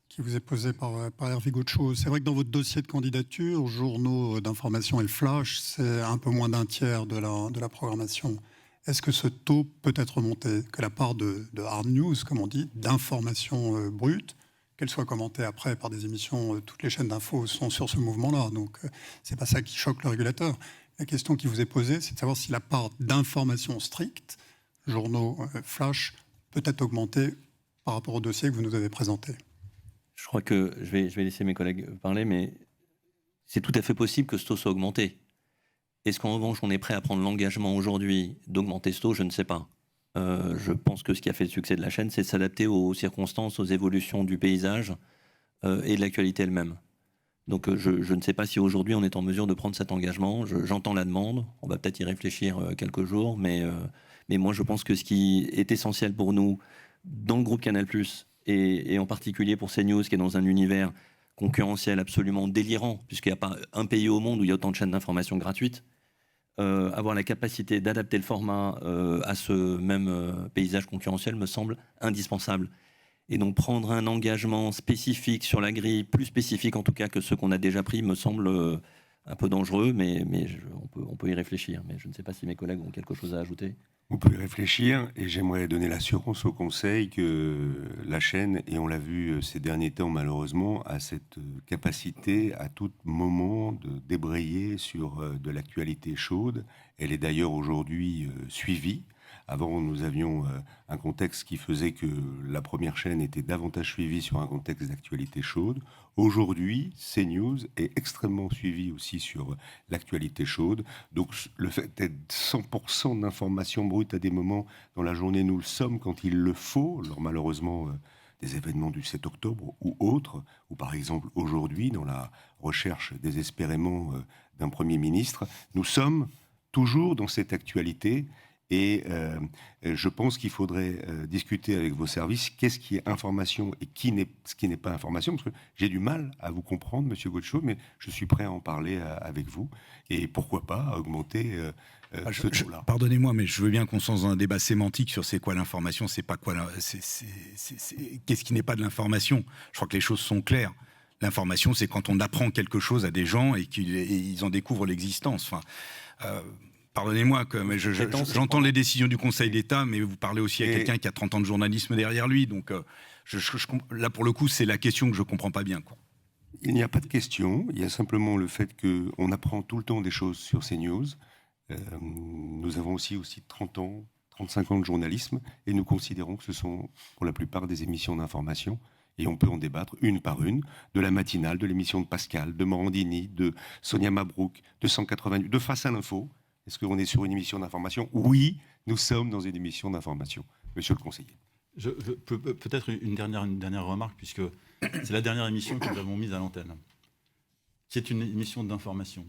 qui vous est posée par Hervé Gaucho. C'est vrai que dans votre dossier de candidature, journaux d'information et le flash, c'est un peu moins d'un tiers de la programmation. Est-ce que ce taux peut être remonté, que la part de hard news, comme on dit, d'information brute, qu'elle soit commentée après par des émissions, toutes les chaînes d'infos sont sur ce mouvement-là. Donc, c'est pas ça qui choque le régulateur. La question qui vous est posée, c'est de savoir si la part d'information stricte, journaux, flash, peut être augmentée par rapport au dossier que vous nous avez présenté. Je crois que je vais laisser mes collègues parler, mais c'est tout à fait possible que ce taux soit augmenté. Est-ce qu'en revanche, on est prêt à prendre l'engagement aujourd'hui d'augmenter ce taux ? Je ne sais pas. Je pense que ce qui a fait le succès de la chaîne, c'est de s'adapter aux circonstances, aux évolutions du paysage et de l'actualité elle-même. Donc je ne sais pas si aujourd'hui on est en mesure de prendre cet engagement. J'entends la demande, on va peut-être y réfléchir quelques jours, mais moi je pense que ce qui est essentiel pour nous, dans le groupe Canal+, et en particulier pour CNews, qui est dans un univers concurrentiel absolument délirant, puisqu'il n'y a pas un pays au monde où il y a autant de chaînes d'information gratuites, avoir la capacité d'adapter le format à ce même paysage concurrentiel me semble indispensable. Et donc prendre un engagement spécifique sur la grille, plus spécifique en tout cas que ceux qu'on a déjà pris, me semble un peu dangereux, mais on peut y réfléchir. Mais je ne sais pas si mes collègues ont quelque chose à ajouter. On peut y réfléchir, et j'aimerais donner l'assurance au Conseil que la chaîne, et on l'a vu ces derniers temps malheureusement, a cette capacité à tout moment de débrayer sur de l'actualité chaude. Elle est d'ailleurs aujourd'hui suivie. Avant, nous avions un contexte qui faisait que la première chaîne était davantage suivie sur un contexte d'actualité chaude. Aujourd'hui, CNews est extrêmement suivi aussi sur l'actualité chaude. Donc, le fait d'être 100% d'informations brutes à des moments dans la journée, nous le sommes quand il le faut. Alors, malheureusement, des événements du 7 octobre ou autres, ou par exemple aujourd'hui, dans la recherche désespérément d'un Premier ministre, nous sommes toujours dans cette actualité. Et je pense qu'il faudrait discuter avec vos services qu'est-ce qui est information et ce qui n'est pas information. Parce que j'ai du mal à vous comprendre, Monsieur Gaucho, mais je suis prêt à en parler avec vous. Et pourquoi pas augmenter ce taux-là. Pardonnez-moi, mais je veux bien qu'on soit dans un débat sémantique sur c'est quoi l'information, c'est pas quoi, qu'est-ce qui n'est pas de l'information. Je crois que les choses sont claires. L'information, c'est quand on apprend quelque chose à des gens et qu'ils en découvrent l'existence. Enfin, Pardonnez-moi, mais j'entends les décisions du Conseil d'État, mais vous parlez aussi à quelqu'un qui a 30 ans de journalisme derrière lui. Donc là, pour le coup, c'est la question que je ne comprends pas bien, quoi. Il n'y a pas de question. Il y a simplement le fait qu'on apprend tout le temps des choses sur CNews. Nous avons aussi 30 ans, 35 ans de journalisme, et nous considérons que ce sont pour la plupart des émissions d'information. Et on peut en débattre une par une, de la matinale, de l'émission de Pascal, de Morandini, de Sonia Mabrouk, de 188, de Face à l'info. Est-ce qu'on est sur une émission d'information ? Oui, nous sommes dans une émission d'information, monsieur le conseiller. Peut-être une dernière remarque, puisque c'est la dernière émission que nous avons mise à l'antenne, qui est une émission d'information,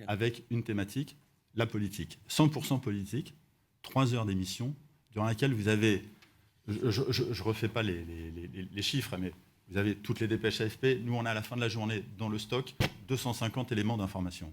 avec une thématique, la politique. 100% politique, 3 heures d'émission, durant laquelle vous avez... Je ne refais pas les chiffres, mais vous avez toutes les dépêches AFP. Nous, on a à la fin de la journée, dans le stock, 250 éléments d'information.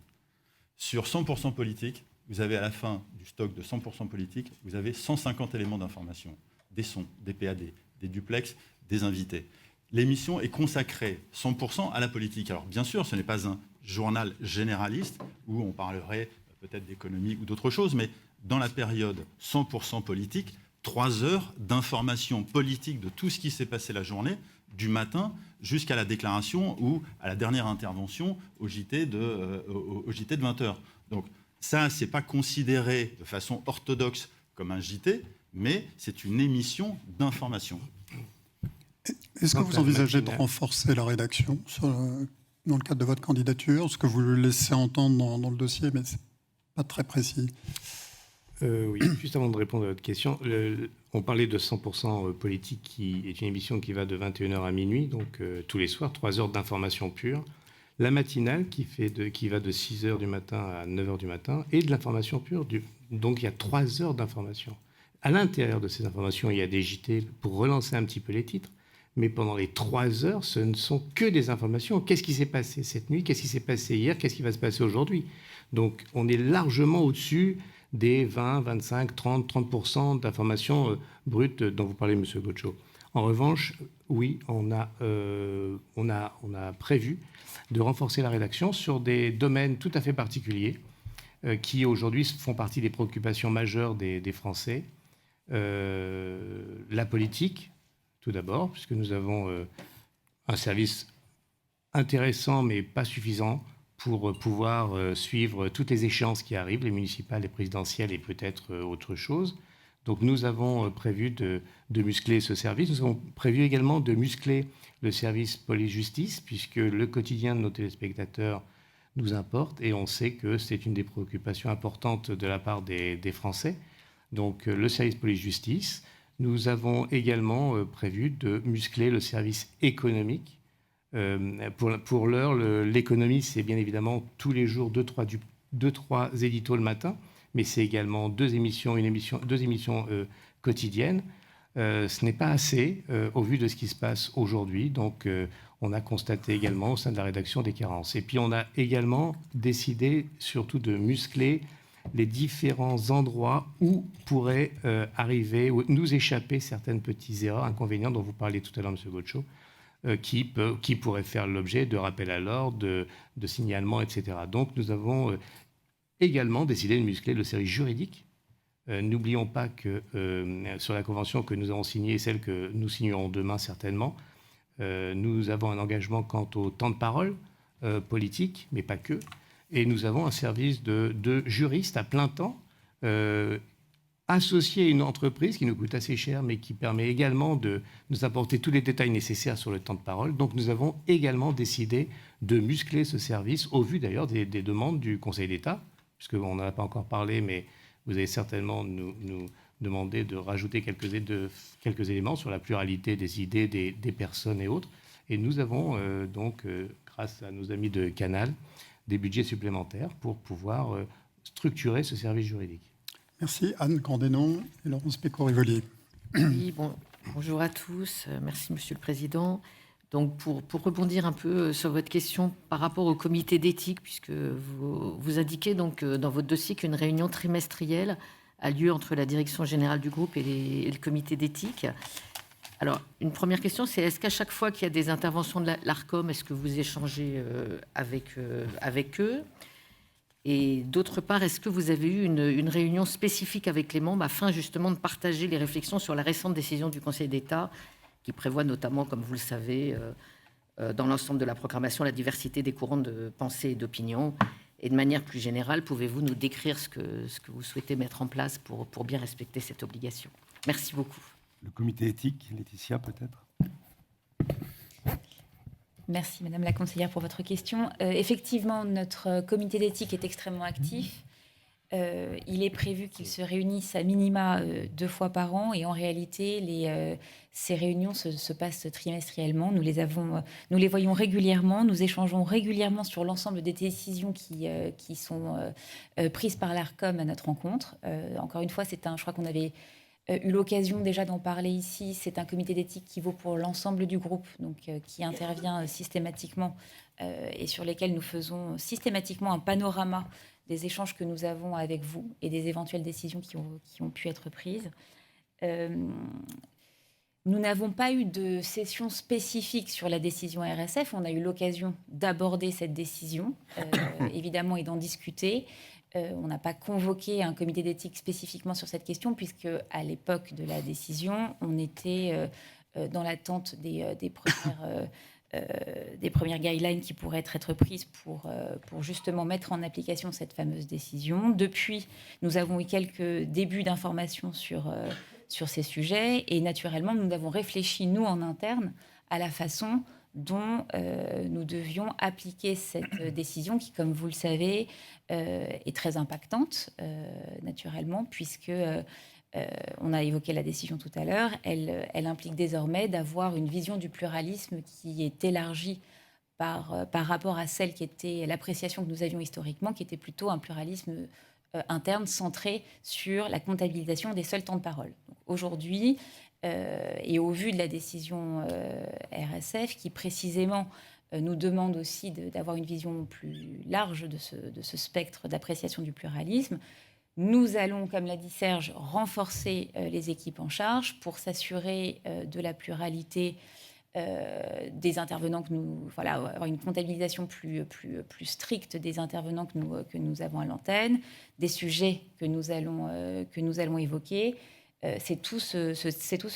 Sur 100% politique, vous avez à la fin du stock de 100% politique, vous avez 150 éléments d'information. Des sons, des PAD, des duplex, des invités. L'émission est consacrée 100% à la politique. Alors, bien sûr, ce n'est pas un journal généraliste où on parlerait peut-être d'économie ou d'autre chose, mais dans la période 100% politique, 3 heures d'information politique de tout ce qui s'est passé la journée, du matin jusqu'à la déclaration ou à la dernière intervention au JT de 20h. Donc ça, ce n'est pas considéré de façon orthodoxe comme un JT, mais c'est une émission d'information. Est-ce que vous envisagez de renforcer la rédaction dans le cadre de votre candidature ? Ce que vous le laissez entendre dans le dossier, mais ce n'est pas très précis. Oui, juste avant de répondre à votre question, on parlait de 100% politique, qui est une émission qui va de 21h à minuit, donc tous les soirs, 3 heures d'information pure. La matinale qui va de 6h du matin à 9h du matin, et de l'information pure. Donc il y a 3 heures d'information. À l'intérieur de ces informations, il y a des JT pour relancer un petit peu les titres, mais pendant les 3 heures, ce ne sont que des informations. Qu'est-ce qui s'est passé cette nuit ? Qu'est-ce qui s'est passé hier ? Qu'est-ce qui va se passer aujourd'hui ? Donc on est largement au-dessus des 20, 25, 30% d'informations brutes dont vous parlez, M. Goetschel. En revanche, oui, on a prévu de renforcer la rédaction sur des domaines tout à fait particuliers qui, aujourd'hui, font partie des préoccupations majeures des Français. La politique, tout d'abord, puisque nous avons un service intéressant mais pas suffisant pour pouvoir suivre toutes les échéances qui arrivent, les municipales, les présidentielles et peut-être autre chose. Donc nous avons prévu de muscler ce service. Nous avons prévu également de muscler le service police-justice, puisque le quotidien de nos téléspectateurs nous importe et on sait que c'est une des préoccupations importantes de la part des Français. Donc le service police-justice. Nous avons également prévu de muscler le service économique. Pour l'heure, l'économie, c'est bien évidemment tous les jours 2-3 éditos le matin, mais c'est également deux émissions quotidiennes. Ce n'est pas assez au vu de ce qui se passe aujourd'hui. Donc, on a constaté également au sein de la rédaction des carences. Et puis, on a également décidé surtout de muscler les différents endroits où pourraient arriver, ou nous échapper certaines petites erreurs, inconvénients dont vous parliez tout à l'heure, M. Goetschel, qui pourraient faire l'objet de rappels à l'ordre, de signalements, etc. Donc, nous avons également décidé de muscler le service juridique. N'oublions pas que sur la convention que nous avons signée, celle que nous signerons demain certainement, nous avons un engagement quant au temps de parole politique, mais pas que. Et nous avons un service de juristes à plein temps, associé à une entreprise qui nous coûte assez cher, mais qui permet également de nous apporter tous les détails nécessaires sur le temps de parole. Donc nous avons également décidé de muscler ce service, au vu d'ailleurs des demandes du Conseil d'État, puisqu'on n'en a pas encore parlé, mais vous allez certainement nous demander de rajouter quelques éléments sur la pluralité des idées, des personnes et autres. Et nous avons donc, grâce à nos amis de Canal, des budgets supplémentaires pour pouvoir structurer ce service juridique. Merci. Anne Candénon et Laurence Péco-Rivolier. Oui, bonjour à tous. Merci, Monsieur le Président. Donc, pour rebondir un peu sur votre question par rapport au comité d'éthique, puisque vous indiquez donc dans votre dossier qu'une réunion trimestrielle a lieu entre la direction générale du groupe et le comité d'éthique. Alors, une première question, c'est est-ce qu'à chaque fois qu'il y a des interventions de l'ARCOM, est-ce que vous échangez avec eux ? Et d'autre part, est-ce que vous avez eu une réunion spécifique avec les membres afin justement de partager les réflexions sur la récente décision du Conseil d'État qui prévoit notamment, comme vous le savez, dans l'ensemble de la programmation, la diversité des courants de pensée et d'opinion? Et de manière plus générale, pouvez-vous nous décrire ce que vous souhaitez mettre en place pour bien respecter cette obligation? Merci beaucoup. Le comité éthique, Laetitia, peut-être? Merci Madame la conseillère pour votre question. Effectivement, notre comité d'éthique est extrêmement actif. Il est prévu qu'il se réunisse à minima 2 fois par an et en réalité, ces réunions se passent trimestriellement. Nous les voyons régulièrement, nous échangeons régulièrement sur l'ensemble des décisions qui sont prises par l'ARCOM à notre rencontre. Encore une fois, je crois qu'on avait eu l'occasion déjà d'en parler ici. C'est un comité d'éthique qui vaut pour l'ensemble du groupe, donc qui intervient systématiquement et sur lesquels nous faisons systématiquement un panorama des échanges que nous avons avec vous et des éventuelles décisions qui ont pu être prises. Nous n'avons pas eu de session spécifique sur la décision RSF. On a eu l'occasion d'aborder cette décision, évidemment, et d'en discuter. On n'a pas convoqué un comité d'éthique spécifiquement sur cette question, puisque à l'époque de la décision, on était dans l'attente des premières guidelines qui pourraient être prises pour justement mettre en application cette fameuse décision. Depuis, nous avons eu quelques débuts d'informations sur ces sujets et naturellement, nous avons réfléchi, nous, en interne, à la façon dont nous devions appliquer cette décision qui, comme vous le savez, est très impactante, naturellement, puisque... on a évoqué la décision tout à l'heure, elle implique désormais d'avoir une vision du pluralisme qui est élargie par rapport à celle qui était l'appréciation que nous avions historiquement, qui était plutôt un pluralisme interne centré sur la comptabilisation des seuls temps de parole. Donc, aujourd'hui, et au vu de la décision RSF, qui précisément nous demande aussi d'avoir une vision plus large de ce spectre d'appréciation du pluralisme, nous allons, comme l'a dit Serge, renforcer les équipes en charge pour s'assurer de la pluralité des intervenants avoir une comptabilisation plus stricte des intervenants que nous avons à l'antenne, des sujets que nous allons évoquer. C'est tout ce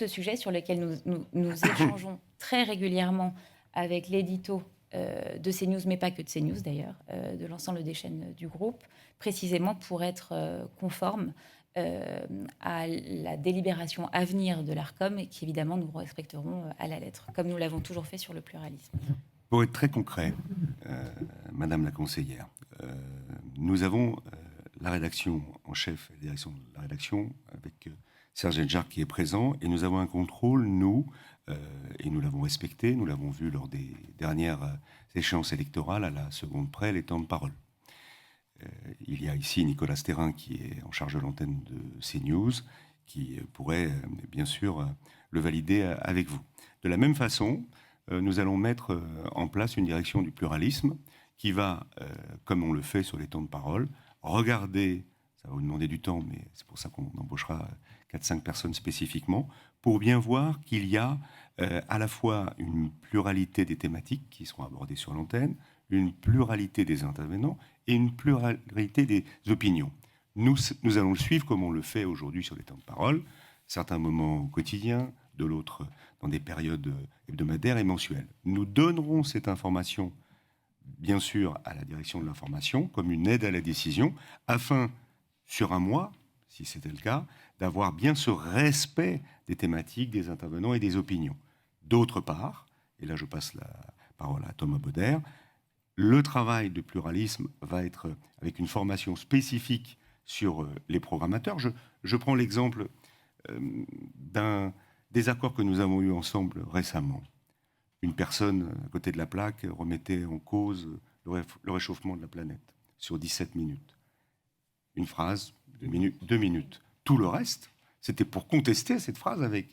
sujet sur lequel nous échangeons très régulièrement avec l'édito de CNews, mais pas que de CNews d'ailleurs, de l'ensemble des chaînes du groupe, précisément pour être conforme à la délibération à venir de l'ARCOM et qu'évidemment nous respecterons à la lettre, comme nous l'avons toujours fait sur le pluralisme. Pour être très concret, Madame la conseillère, nous avons la rédaction en chef, la direction de la rédaction, avec Serge Edjar qui est présent, et nous avons un contrôle, nous, et nous l'avons respecté, nous l'avons vu lors des dernières échéances électorales, à la seconde près, les temps de parole. Il y a ici Nicolas Thérin qui est en charge de l'antenne de CNews, qui pourrait bien sûr le valider avec vous. De la même façon, nous allons mettre en place une direction du pluralisme qui va, comme on le fait sur les temps de parole, regarder, ça va vous demander du temps, mais c'est pour ça qu'on embauchera 4-5 personnes spécifiquement, pour bien voir qu'il y a à la fois une pluralité des thématiques qui seront abordées sur l'antenne, une pluralité des intervenants et une pluralité des opinions. Nous allons le suivre comme on le fait aujourd'hui sur les temps de parole, certains moments quotidiens, de l'autre dans des périodes hebdomadaires et mensuelles. Nous donnerons cette information, bien sûr, à la direction de l'information, comme une aide à la décision, afin, sur un mois, si c'était le cas, d'avoir bien ce respect des thématiques, des intervenants et des opinions. D'autre part, et là je passe la parole à Thomas Bauder, le travail de pluralisme va être avec une formation spécifique sur les programmateurs. Je prends l'exemple des accords que nous avons eus ensemble récemment. Une personne à côté de la plaque remettait en cause le réchauffement de la planète sur 17 minutes. Une phrase, 2 minutes. Tout le reste, c'était pour contester cette phrase avec...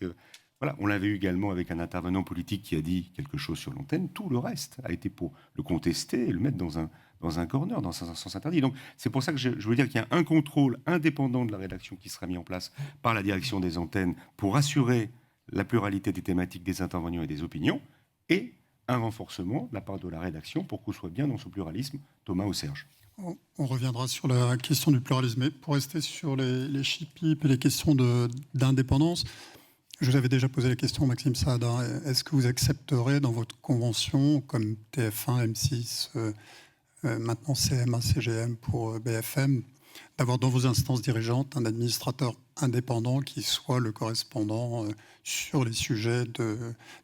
Voilà, on l'avait eu également avec un intervenant politique qui a dit quelque chose sur l'antenne. Tout le reste a été pour le contester et le mettre dans un corner, dans un sens interdit. Donc c'est pour ça que je veux dire qu'il y a un contrôle indépendant de la rédaction qui sera mis en place par la direction des antennes pour assurer la pluralité des thématiques, des intervenants et des opinions, et un renforcement de la part de la rédaction pour qu'on soit bien dans ce pluralisme. Thomas ou Serge? On reviendra sur la question du pluralisme. Mais pour rester sur les CHIPIP et les questions d'indépendance, je vous avais déjà posé la question, Maxime Saada. Est-ce que vous accepterez dans votre convention, comme TF1, M6, maintenant CMA, CGM pour BFM, d'avoir dans vos instances dirigeantes un administrateur indépendant qui soit le correspondant sur les sujets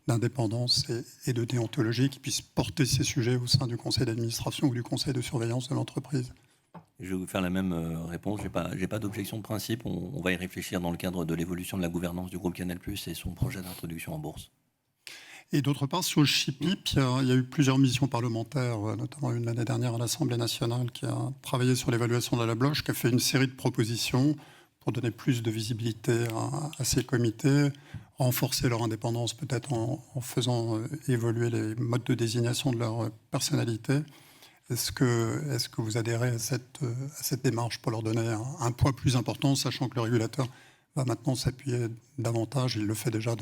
d'indépendance et de déontologie, qui puisse porter ces sujets au sein du conseil d'administration ou du conseil de surveillance de l'entreprise? Je vais vous faire la même réponse. J'ai pas d'objection de principe. On va y réfléchir dans le cadre de l'évolution de la gouvernance du groupe Canal+ et son projet d'introduction en bourse. Et d'autre part, sur le CHIPIP, il y a eu plusieurs missions parlementaires, notamment une l'année dernière à l'Assemblée nationale, qui a travaillé sur l'évaluation de la Bloche, qui a fait une série de propositions pour donner plus de visibilité à ces comités, renforcer leur indépendance peut-être en faisant évoluer les modes de désignation de leur personnalité. Est-ce que vous adhérez à cette démarche pour leur donner un poids plus important, sachant que le régulateur va maintenant s'appuyer davantage, il le fait déjà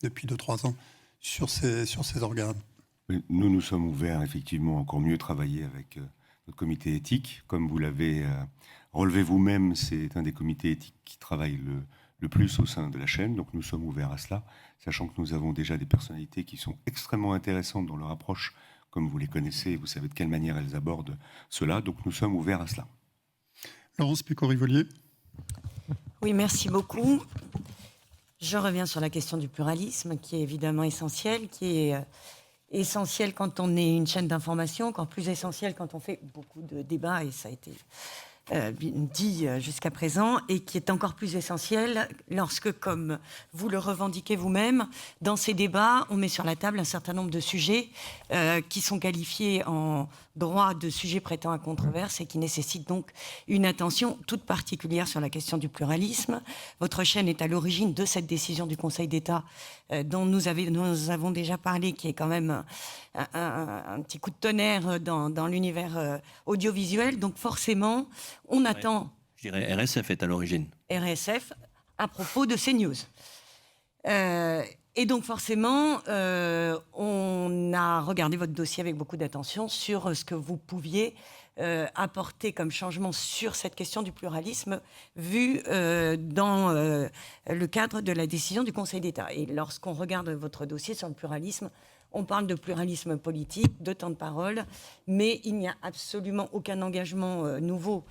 depuis 2-3 ans, sur ces organes? Nous sommes ouverts, effectivement, à encore mieux travailler avec notre comité éthique. Comme vous l'avez relevé vous-même, c'est un des comités éthiques qui travaille le plus au sein de la chaîne. Donc nous sommes ouverts à cela, sachant que nous avons déjà des personnalités qui sont extrêmement intéressantes dans leur approche, comme vous les connaissez, vous savez de quelle manière elles abordent cela. Donc nous sommes ouverts à cela. Laurence Pico-Rivolier. Oui, merci beaucoup. Je reviens sur la question du pluralisme, qui est évidemment essentielle, qui est essentielle quand on est une chaîne d'information, encore plus essentielle quand on fait beaucoup de débats, et ça a été dit jusqu'à présent, et qui est encore plus essentielle lorsque, comme vous le revendiquez vous-même, dans ces débats, on met sur la table un certain nombre de sujets qui sont qualifiés en droit de sujets prêtant à controverse et qui nécessitent donc une attention toute particulière sur la question du pluralisme. Votre chaîne est à l'origine de cette décision du Conseil d'État dont nous avons déjà parlé, qui est quand même un petit coup de tonnerre dans l'univers audiovisuel. Donc forcément, on attend... Je dirais RSF est à l'origine. RSF à propos de CNews. Et donc forcément, on a regardé votre dossier avec beaucoup d'attention sur ce que vous pouviez apporter comme changement sur cette question du pluralisme vu dans le cadre de la décision du Conseil d'État. Et lorsqu'on regarde votre dossier sur le pluralisme, on parle de pluralisme politique, de temps de parole, mais il n'y a absolument aucun engagement nouveau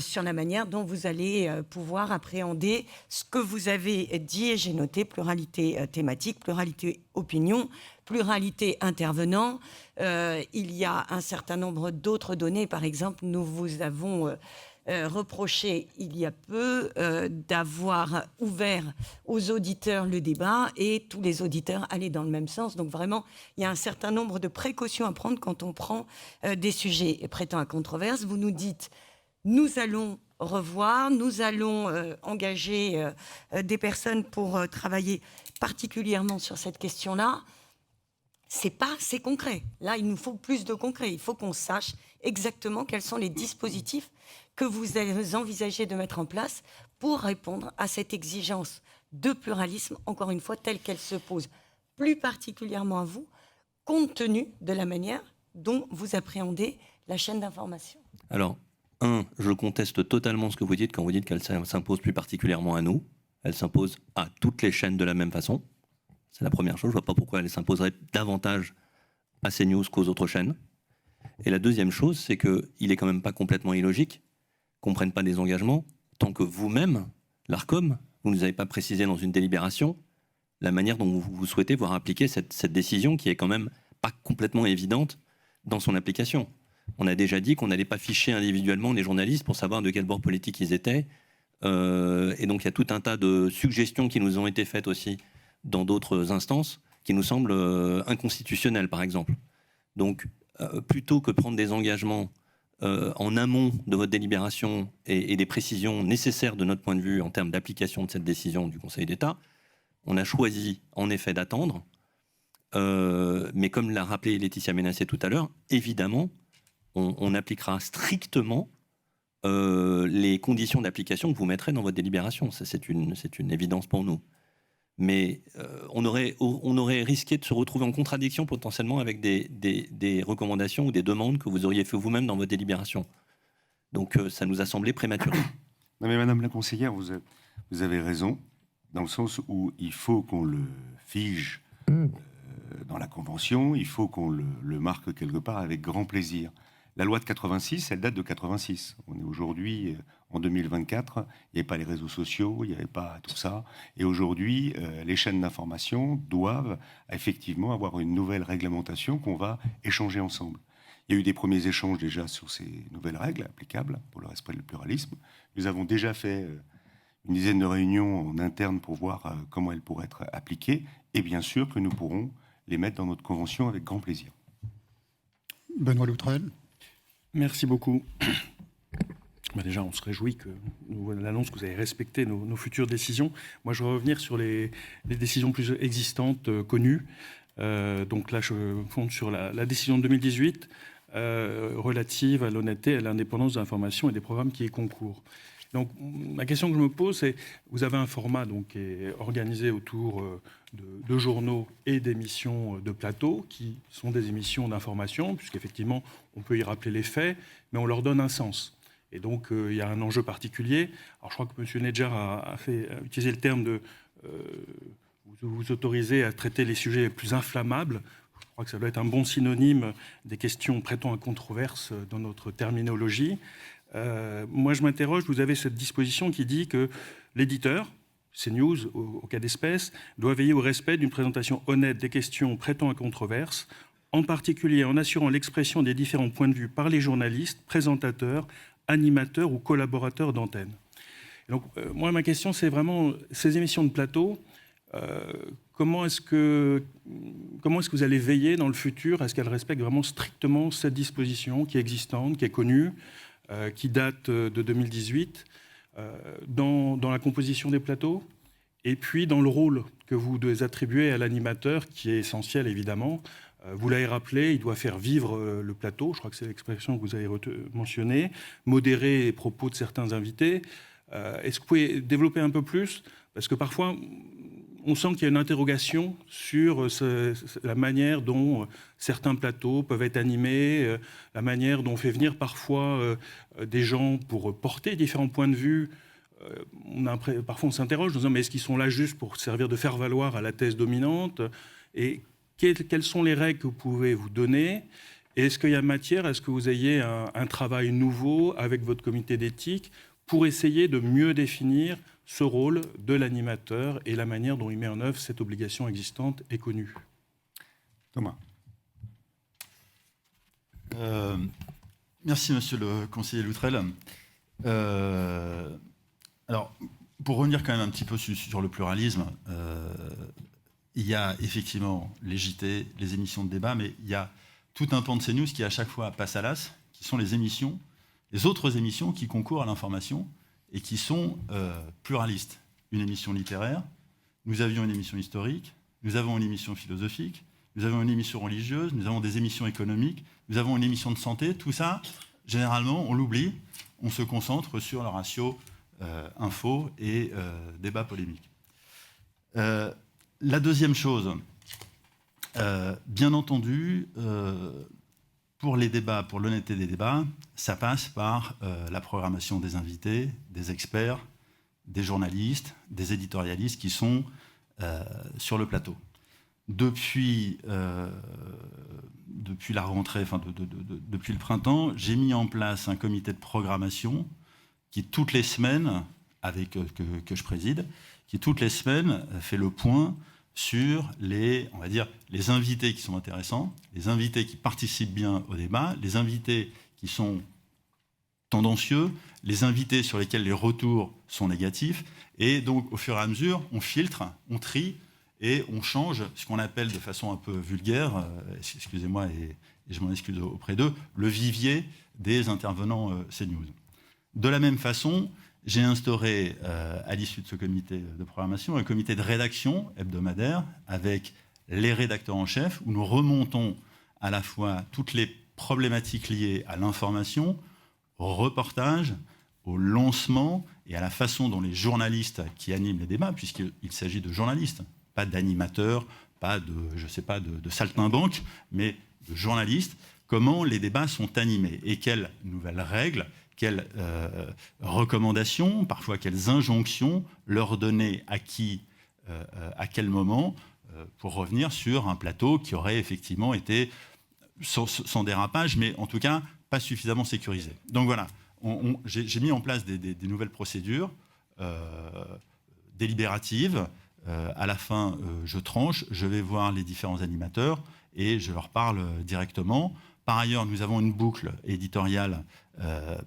sur la manière dont vous allez pouvoir appréhender ce que vous avez dit, et j'ai noté: pluralité thématique, pluralité opinion, pluralité intervenant. Il y a un certain nombre d'autres données. Par exemple, nous vous avons reproché il y a peu d'avoir ouvert aux auditeurs le débat, et tous les auditeurs allaient dans le même sens. Donc vraiment, il y a un certain nombre de précautions à prendre quand on prend des sujets prêtant à controverse. Vous nous dites: nous allons revoir, nous allons engager des personnes pour travailler particulièrement sur cette question-là. C'est pas assez concret. Là, il nous faut plus de concret. Il faut qu'on sache exactement quels sont les dispositifs que vous envisagez de mettre en place pour répondre à cette exigence de pluralisme, encore une fois, telle qu'elle se pose plus particulièrement à vous, compte tenu de la manière dont vous appréhendez la chaîne d'information. Alors, je conteste totalement ce que vous dites quand vous dites qu'elle s'impose plus particulièrement à nous. Elle s'impose à toutes les chaînes de la même façon. C'est la première chose. Je ne vois pas pourquoi elle s'imposerait davantage à CNews qu'aux autres chaînes. Et la deuxième chose, c'est qu'il est quand même pas complètement illogique qu'on ne prenne pas des engagements tant que vous-même, l'Arcom, vous ne nous avez pas précisé dans une délibération la manière dont vous souhaitez voir appliquer cette décision, qui est quand même pas complètement évidente dans son application. On a déjà dit qu'on n'allait pas ficher individuellement les journalistes pour savoir de quel bord politique ils étaient. Et donc il y a tout un tas de suggestions qui nous ont été faites aussi dans d'autres instances qui nous semblent inconstitutionnelles, par exemple. Donc plutôt que de prendre des engagements en amont de votre délibération et des précisions nécessaires de notre point de vue en termes d'application de cette décision du Conseil d'État, on a choisi en effet d'attendre. Mais comme l'a rappelé Laetitia Ménassé tout à l'heure, évidemment, on appliquera strictement les conditions d'application que vous mettrez dans votre délibération. Ça, c'est une évidence pour nous. Mais on aurait risqué de se retrouver en contradiction potentiellement avec des recommandations ou des demandes que vous auriez fait vous-même dans votre délibération. Donc ça nous a semblé prématuré. Non mais Madame la conseillère, vous avez raison, dans le sens où il faut qu'on le fige dans la Convention, il faut qu'on le marque quelque part avec grand plaisir. La loi de 86, elle date de 86. On est aujourd'hui en 2024, il n'y avait pas les réseaux sociaux, il n'y avait pas tout ça. Et aujourd'hui, les chaînes d'information doivent effectivement avoir une nouvelle réglementation qu'on va échanger ensemble. Il y a eu des premiers échanges déjà sur ces nouvelles règles applicables pour le respect du pluralisme. Nous avons déjà fait une dizaine de réunions en interne pour voir comment elles pourraient être appliquées. Et bien sûr que nous pourrons les mettre dans notre convention avec grand plaisir. Benoît Loutrel. Merci beaucoup. Déjà, on se réjouit que nous l'annonce que vous avez respecté nos futures décisions. Moi, je vais revenir sur les décisions plus existantes, connues. Donc là, je fonde sur la décision de 2018 relative à l'honnêteté et à l'indépendance de l'information et des programmes qui y concourent. Donc, la question que je me pose, c'est, vous avez un format donc, qui est organisé autour de journaux et d'émissions de plateau, qui sont des émissions d'information, puisqu'effectivement, on peut y rappeler les faits, mais on leur donne un sens. Et donc, il y a un enjeu particulier. Alors, je crois que M. Nedjar a utilisé le terme de vous autoriser à traiter les sujets les plus inflammables. Je crois que ça doit être un bon synonyme des questions prêtant à controverse dans notre terminologie. Moi, je m'interroge, vous avez cette disposition qui dit que l'éditeur, CNews, au cas d'espèce, doit veiller au respect d'une présentation honnête des questions prêtant à controverse, en particulier en assurant l'expression des différents points de vue par les journalistes, présentateurs, animateurs ou collaborateurs d'antenne. Donc, moi, ma question, c'est vraiment ces émissions de plateau. Comment est-ce que vous allez veiller dans le futur à ce qu'elles respectent vraiment strictement cette disposition qui est existante, qui est connue, qui date de 2018, dans la composition des plateaux, et puis dans le rôle que vous devez attribuer à l'animateur, qui est essentiel évidemment. Vous l'avez rappelé, il doit faire vivre le plateau, je crois que c'est l'expression que vous avez mentionnée, modérer les propos de certains invités. Est-ce que vous pouvez développer un peu plus? Parce que parfois, on sent qu'il y a une interrogation sur la manière dont certains plateaux peuvent être animés, la manière dont on fait venir parfois des gens pour porter différents points de vue. Parfois, on s'interroge en disant, mais est-ce qu'ils sont là juste pour servir de faire-valoir à la thèse dominante? Et quelles sont les règles que vous pouvez vous donner? Et est-ce qu'il y a matière à ce que vous ayez un travail nouveau avec votre comité d'éthique pour essayer de mieux définir ce rôle de l'animateur et la manière dont il met en œuvre cette obligation existante et connue? Thomas. Merci, monsieur le conseiller Loutrel. Alors, pour revenir quand même un petit peu sur le pluralisme, il y a effectivement les JT, les émissions de débat, mais il y a tout un pan de CNews qui à chaque fois passe à l'as, qui sont les autres émissions qui concourent à l'information et qui sont pluralistes. Une émission littéraire, nous avions une émission historique, nous avons une émission philosophique, nous avons une émission religieuse, nous avons des émissions économiques, nous avons une émission de santé. Tout ça, généralement, on l'oublie, on se concentre sur le ratio info et débat polémique. La deuxième chose, bien entendu, pour les débats, pour l'honnêteté des débats, ça passe par la programmation des invités, des experts, des journalistes, des éditorialistes qui sont sur le plateau. Depuis la rentrée, depuis le printemps, j'ai mis en place un comité de programmation qui, toutes les semaines, que je préside, qui, toutes les semaines, fait le point sur les invités qui sont intéressants, les invités qui participent bien au débat, les invités qui sont tendancieux, les invités sur lesquels les retours sont négatifs. Et donc, au fur et à mesure, on filtre, on trie et on change ce qu'on appelle de façon un peu vulgaire, excusez-moi et je m'en excuse auprès d'eux, le vivier des intervenants CNews. De la même façon, j'ai instauré, à l'issue de ce comité de programmation, un comité de rédaction hebdomadaire avec les rédacteurs en chef, où nous remontons à la fois toutes les problématiques liées à l'information, au reportage, au lancement et à la façon dont les journalistes qui animent les débats, puisqu'il s'agit de journalistes, pas d'animateurs, pas de saltimbanques, mais de journalistes, comment les débats sont animés et quelles nouvelles règles, quelles recommandations, parfois quelles injonctions leur donner à qui, à quel moment, pour revenir sur un plateau qui aurait effectivement été sans dérapage, mais en tout cas pas suffisamment sécurisé. Donc voilà, j'ai mis en place des nouvelles procédures délibératives. À la fin, je tranche, je vais voir les différents animateurs et je leur parle directement. Par ailleurs, nous avons une boucle éditoriale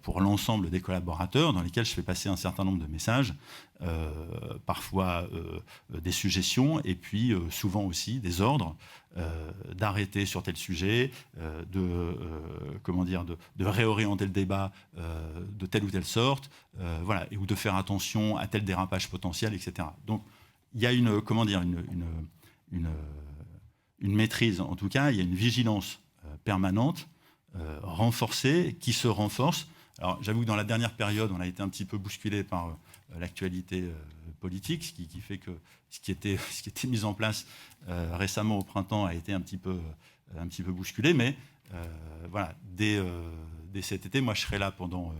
pour l'ensemble des collaborateurs dans lesquels je fais passer un certain nombre de messages, parfois des suggestions et puis souvent aussi des ordres d'arrêter sur tel sujet, de réorienter le débat de telle ou telle sorte, voilà, ou de faire attention à tel dérapage potentiel, etc. Donc il y a une maîtrise, en tout cas, il y a une vigilance permanente, renforcée, qui se renforce. Alors, j'avoue que dans la dernière période, on a été un petit peu bousculé par l'actualité politique, ce qui fait que ce qui était mis en place récemment au printemps a été un petit peu bousculé, mais voilà, dès cet été, moi je serai là pendant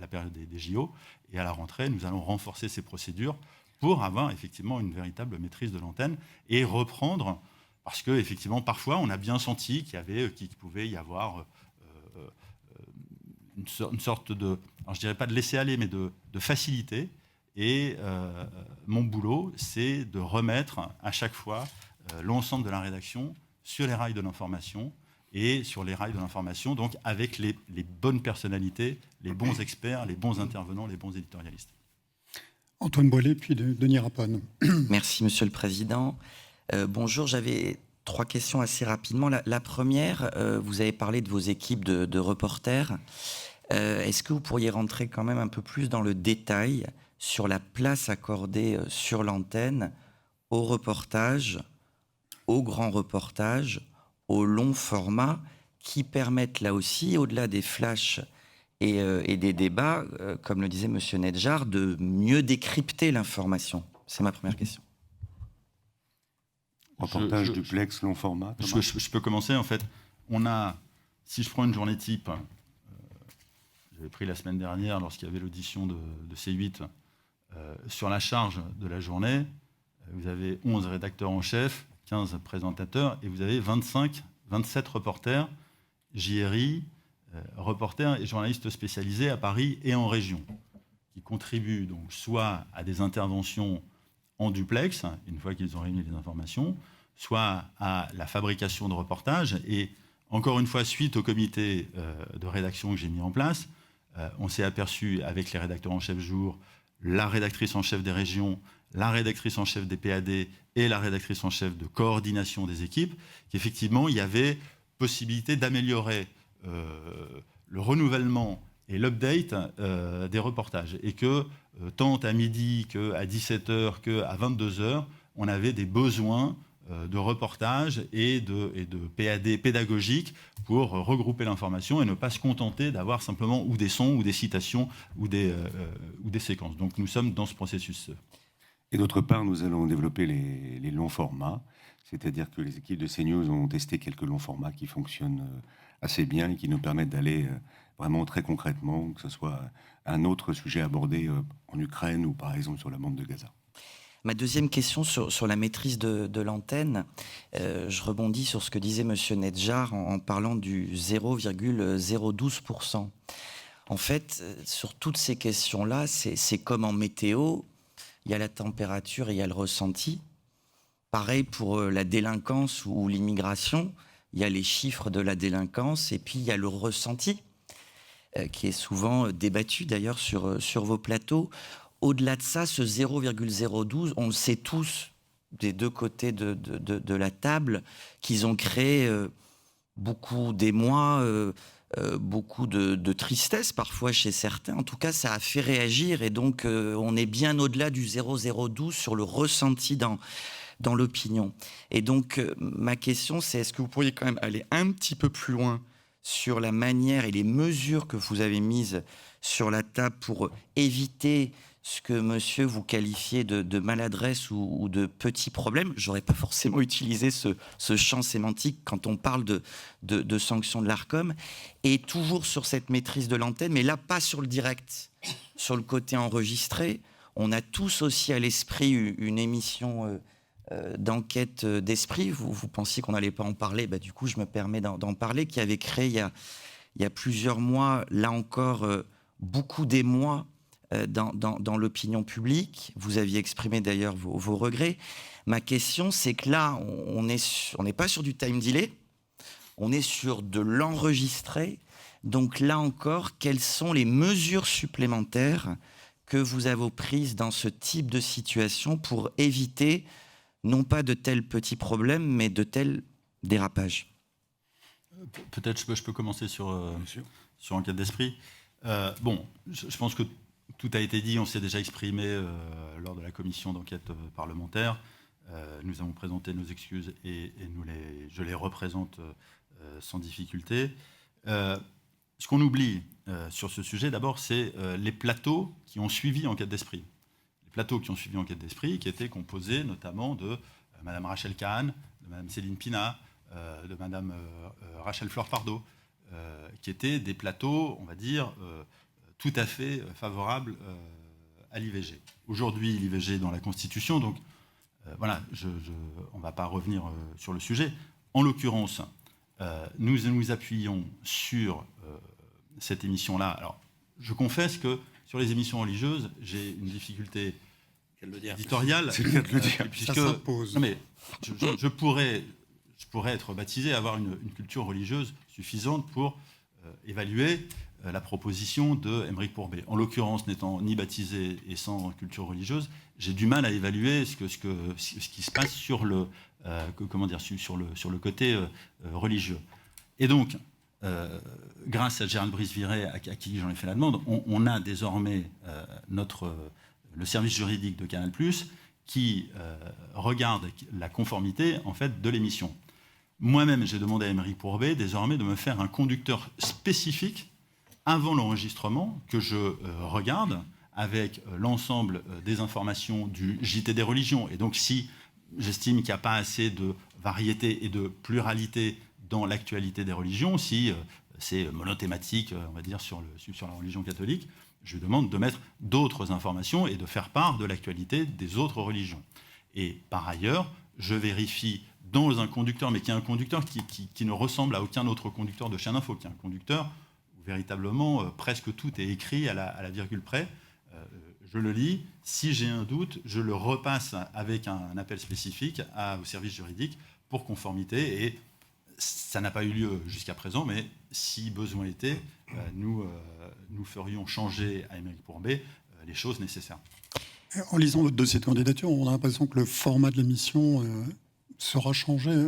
la période des JO, et à la rentrée, nous allons renforcer ces procédures pour avoir effectivement une véritable maîtrise de l'antenne et reprendre. Parce que effectivement, parfois, on a bien senti qu'il pouvait y avoir une sorte de, alors je dirais pas de laisser aller, mais de facilité. Et mon boulot, c'est de remettre à chaque fois l'ensemble de la rédaction sur les rails de l'information et sur les rails de l'information, donc avec les bonnes personnalités, les bons experts, les bons intervenants, les bons éditorialistes. Antoine Boilet, puis Denis Rapone. Merci, Monsieur le Président. Bonjour, j'avais 3 questions assez rapidement. La première, vous avez parlé de vos équipes de reporters. Est-ce que vous pourriez rentrer quand même un peu plus dans le détail sur la place accordée sur l'antenne au reportage, au grand reportage, au long format, qui permettent là aussi, au-delà des flashs et des débats, comme le disait Monsieur Nedjar, de mieux décrypter l'information? C'est ma première question. Reportage duplex, long format. Je peux commencer. En fait, si je prends une journée type, j'avais pris la semaine dernière lorsqu'il y avait l'audition de C8, sur la charge de la journée, vous avez 11 rédacteurs en chef, 15 présentateurs, et vous avez 27 reporters, JRI, reporters et journalistes spécialisés à Paris et en région, qui contribuent donc soit à des interventions en duplex, une fois qu'ils ont réuni les informations, soit à la fabrication de reportages. Et encore une fois, suite au comité de rédaction que j'ai mis en place, on s'est aperçu avec les rédacteurs en chef jour, la rédactrice en chef des régions, la rédactrice en chef des PAD et la rédactrice en chef de coordination des équipes, qu'effectivement, il y avait possibilité d'améliorer le renouvellement et l'update des reportages. Et que tant à midi qu'à 17h qu'à 22h, on avait des besoins de reportages et de PAD pédagogiques pour regrouper l'information et ne pas se contenter d'avoir simplement ou des sons ou des citations ou des séquences. Donc nous sommes dans ce processus. Et d'autre part, nous allons développer les longs formats, c'est-à-dire que les équipes de CNews ont testé quelques longs formats qui fonctionnent assez bien et qui nous permettent d'aller vraiment très concrètement, que ce soit un autre sujet abordé en Ukraine ou par exemple sur la bande de Gaza. Ma deuxième question sur la maîtrise de l'antenne, je rebondis sur ce que disait Monsieur Nedjar en parlant du 0,012%. En fait, sur toutes ces questions-là, c'est comme en météo, il y a la température et il y a le ressenti. Pareil pour la délinquance ou l'immigration, il y a les chiffres de la délinquance et puis il y a le ressenti, qui est souvent débattu d'ailleurs sur vos plateaux. Au-delà de ça, ce 0,012, on le sait tous des deux côtés de la table, qu'ils ont créé beaucoup d'émoi, beaucoup de tristesse parfois chez certains. En tout cas, ça a fait réagir et donc on est bien au-delà du 0,012 sur le ressenti dans l'opinion. Et donc, ma question, c'est est-ce que vous pourriez quand même aller un petit peu plus loin sur la manière et les mesures que vous avez mises sur la table pour éviter ce que monsieur vous qualifiez de maladresse ou de petit problème. J'aurais pas forcément utilisé ce champ sémantique quand on parle de sanctions de l'Arcom. Et toujours sur cette maîtrise de l'antenne, mais là, pas sur le direct, sur le côté enregistré. On a tous aussi à l'esprit une émission d'enquête d'esprit. Vous pensiez qu'on n'allait pas en parler, du coup, je me permets d'en parler, qui avait créé il y a plusieurs mois, là encore, beaucoup d'émoi dans l'opinion publique. Vous aviez exprimé d'ailleurs vos regrets. Ma question, c'est que là, on n'est pas sur du time delay, on est sur de l'enregistré. Donc là encore, quelles sont les mesures supplémentaires que vous avez prises dans ce type de situation pour éviter non pas de tels petits problèmes, mais de tels dérapages? Peut-être je peux commencer sur enquête d'esprit. Je pense que tout a été dit, on s'est déjà exprimé lors de la commission d'enquête parlementaire. Nous avons présenté nos excuses et je les représente sans difficulté. Ce qu'on oublie sur ce sujet, d'abord, c'est les plateaux qui ont suivi enquête d'esprit. Les plateaux qui ont suivi enquête d'esprit, qui étaient composés notamment de Madame Rachel Kahn, de Madame Céline Pina, de Madame Rachel Fleur-Pardo, qui étaient des plateaux, on va dire, tout à fait favorables à l'IVG. Aujourd'hui, l'IVG est dans la Constitution, donc voilà, on ne va pas revenir sur le sujet. En l'occurrence, nous nous appuyons sur cette émission-là. Alors, je confesse que sur les émissions religieuses, j'ai une difficulté éditoriale. C'est le cas de le dire. Puisque, ça s'impose. Non mais, je pourrais être baptisé, avoir une culture religieuse suffisante pour évaluer la proposition de Aymeric Pourbet. En l'occurrence, n'étant ni baptisé et sans culture religieuse, j'ai du mal à évaluer ce qui se passe sur le côté religieux. Et donc, grâce à Gérald Brice-Viret, à qui j'en ai fait la demande, on a désormais le service juridique de Canal+, qui regarde la conformité en fait, de l'émission. Moi-même, j'ai demandé à Aymeric Pourbet désormais de me faire un conducteur spécifique avant l'enregistrement que je regarde avec l'ensemble des informations du JT des religions. Et donc, si j'estime qu'il n'y a pas assez de variété et de pluralité dans l'actualité des religions, si c'est monothématique, on va dire, sur la religion catholique, je demande de mettre d'autres informations et de faire part de l'actualité des autres religions. Et par ailleurs, je vérifie dans un conducteur, mais qui est un conducteur qui ne ressemble à aucun autre conducteur de chaîne info, qui est un conducteur où véritablement presque tout est écrit à la virgule près. Je le lis, si j'ai un doute, je le repasse avec un appel spécifique au service juridique pour conformité, et ça n'a pas eu lieu jusqu'à présent, mais si besoin était, nous ferions changer à Aymeric Pourbet les choses nécessaires. En lisant votre dossier de candidature, on a l'impression que le format de l'émission sera changé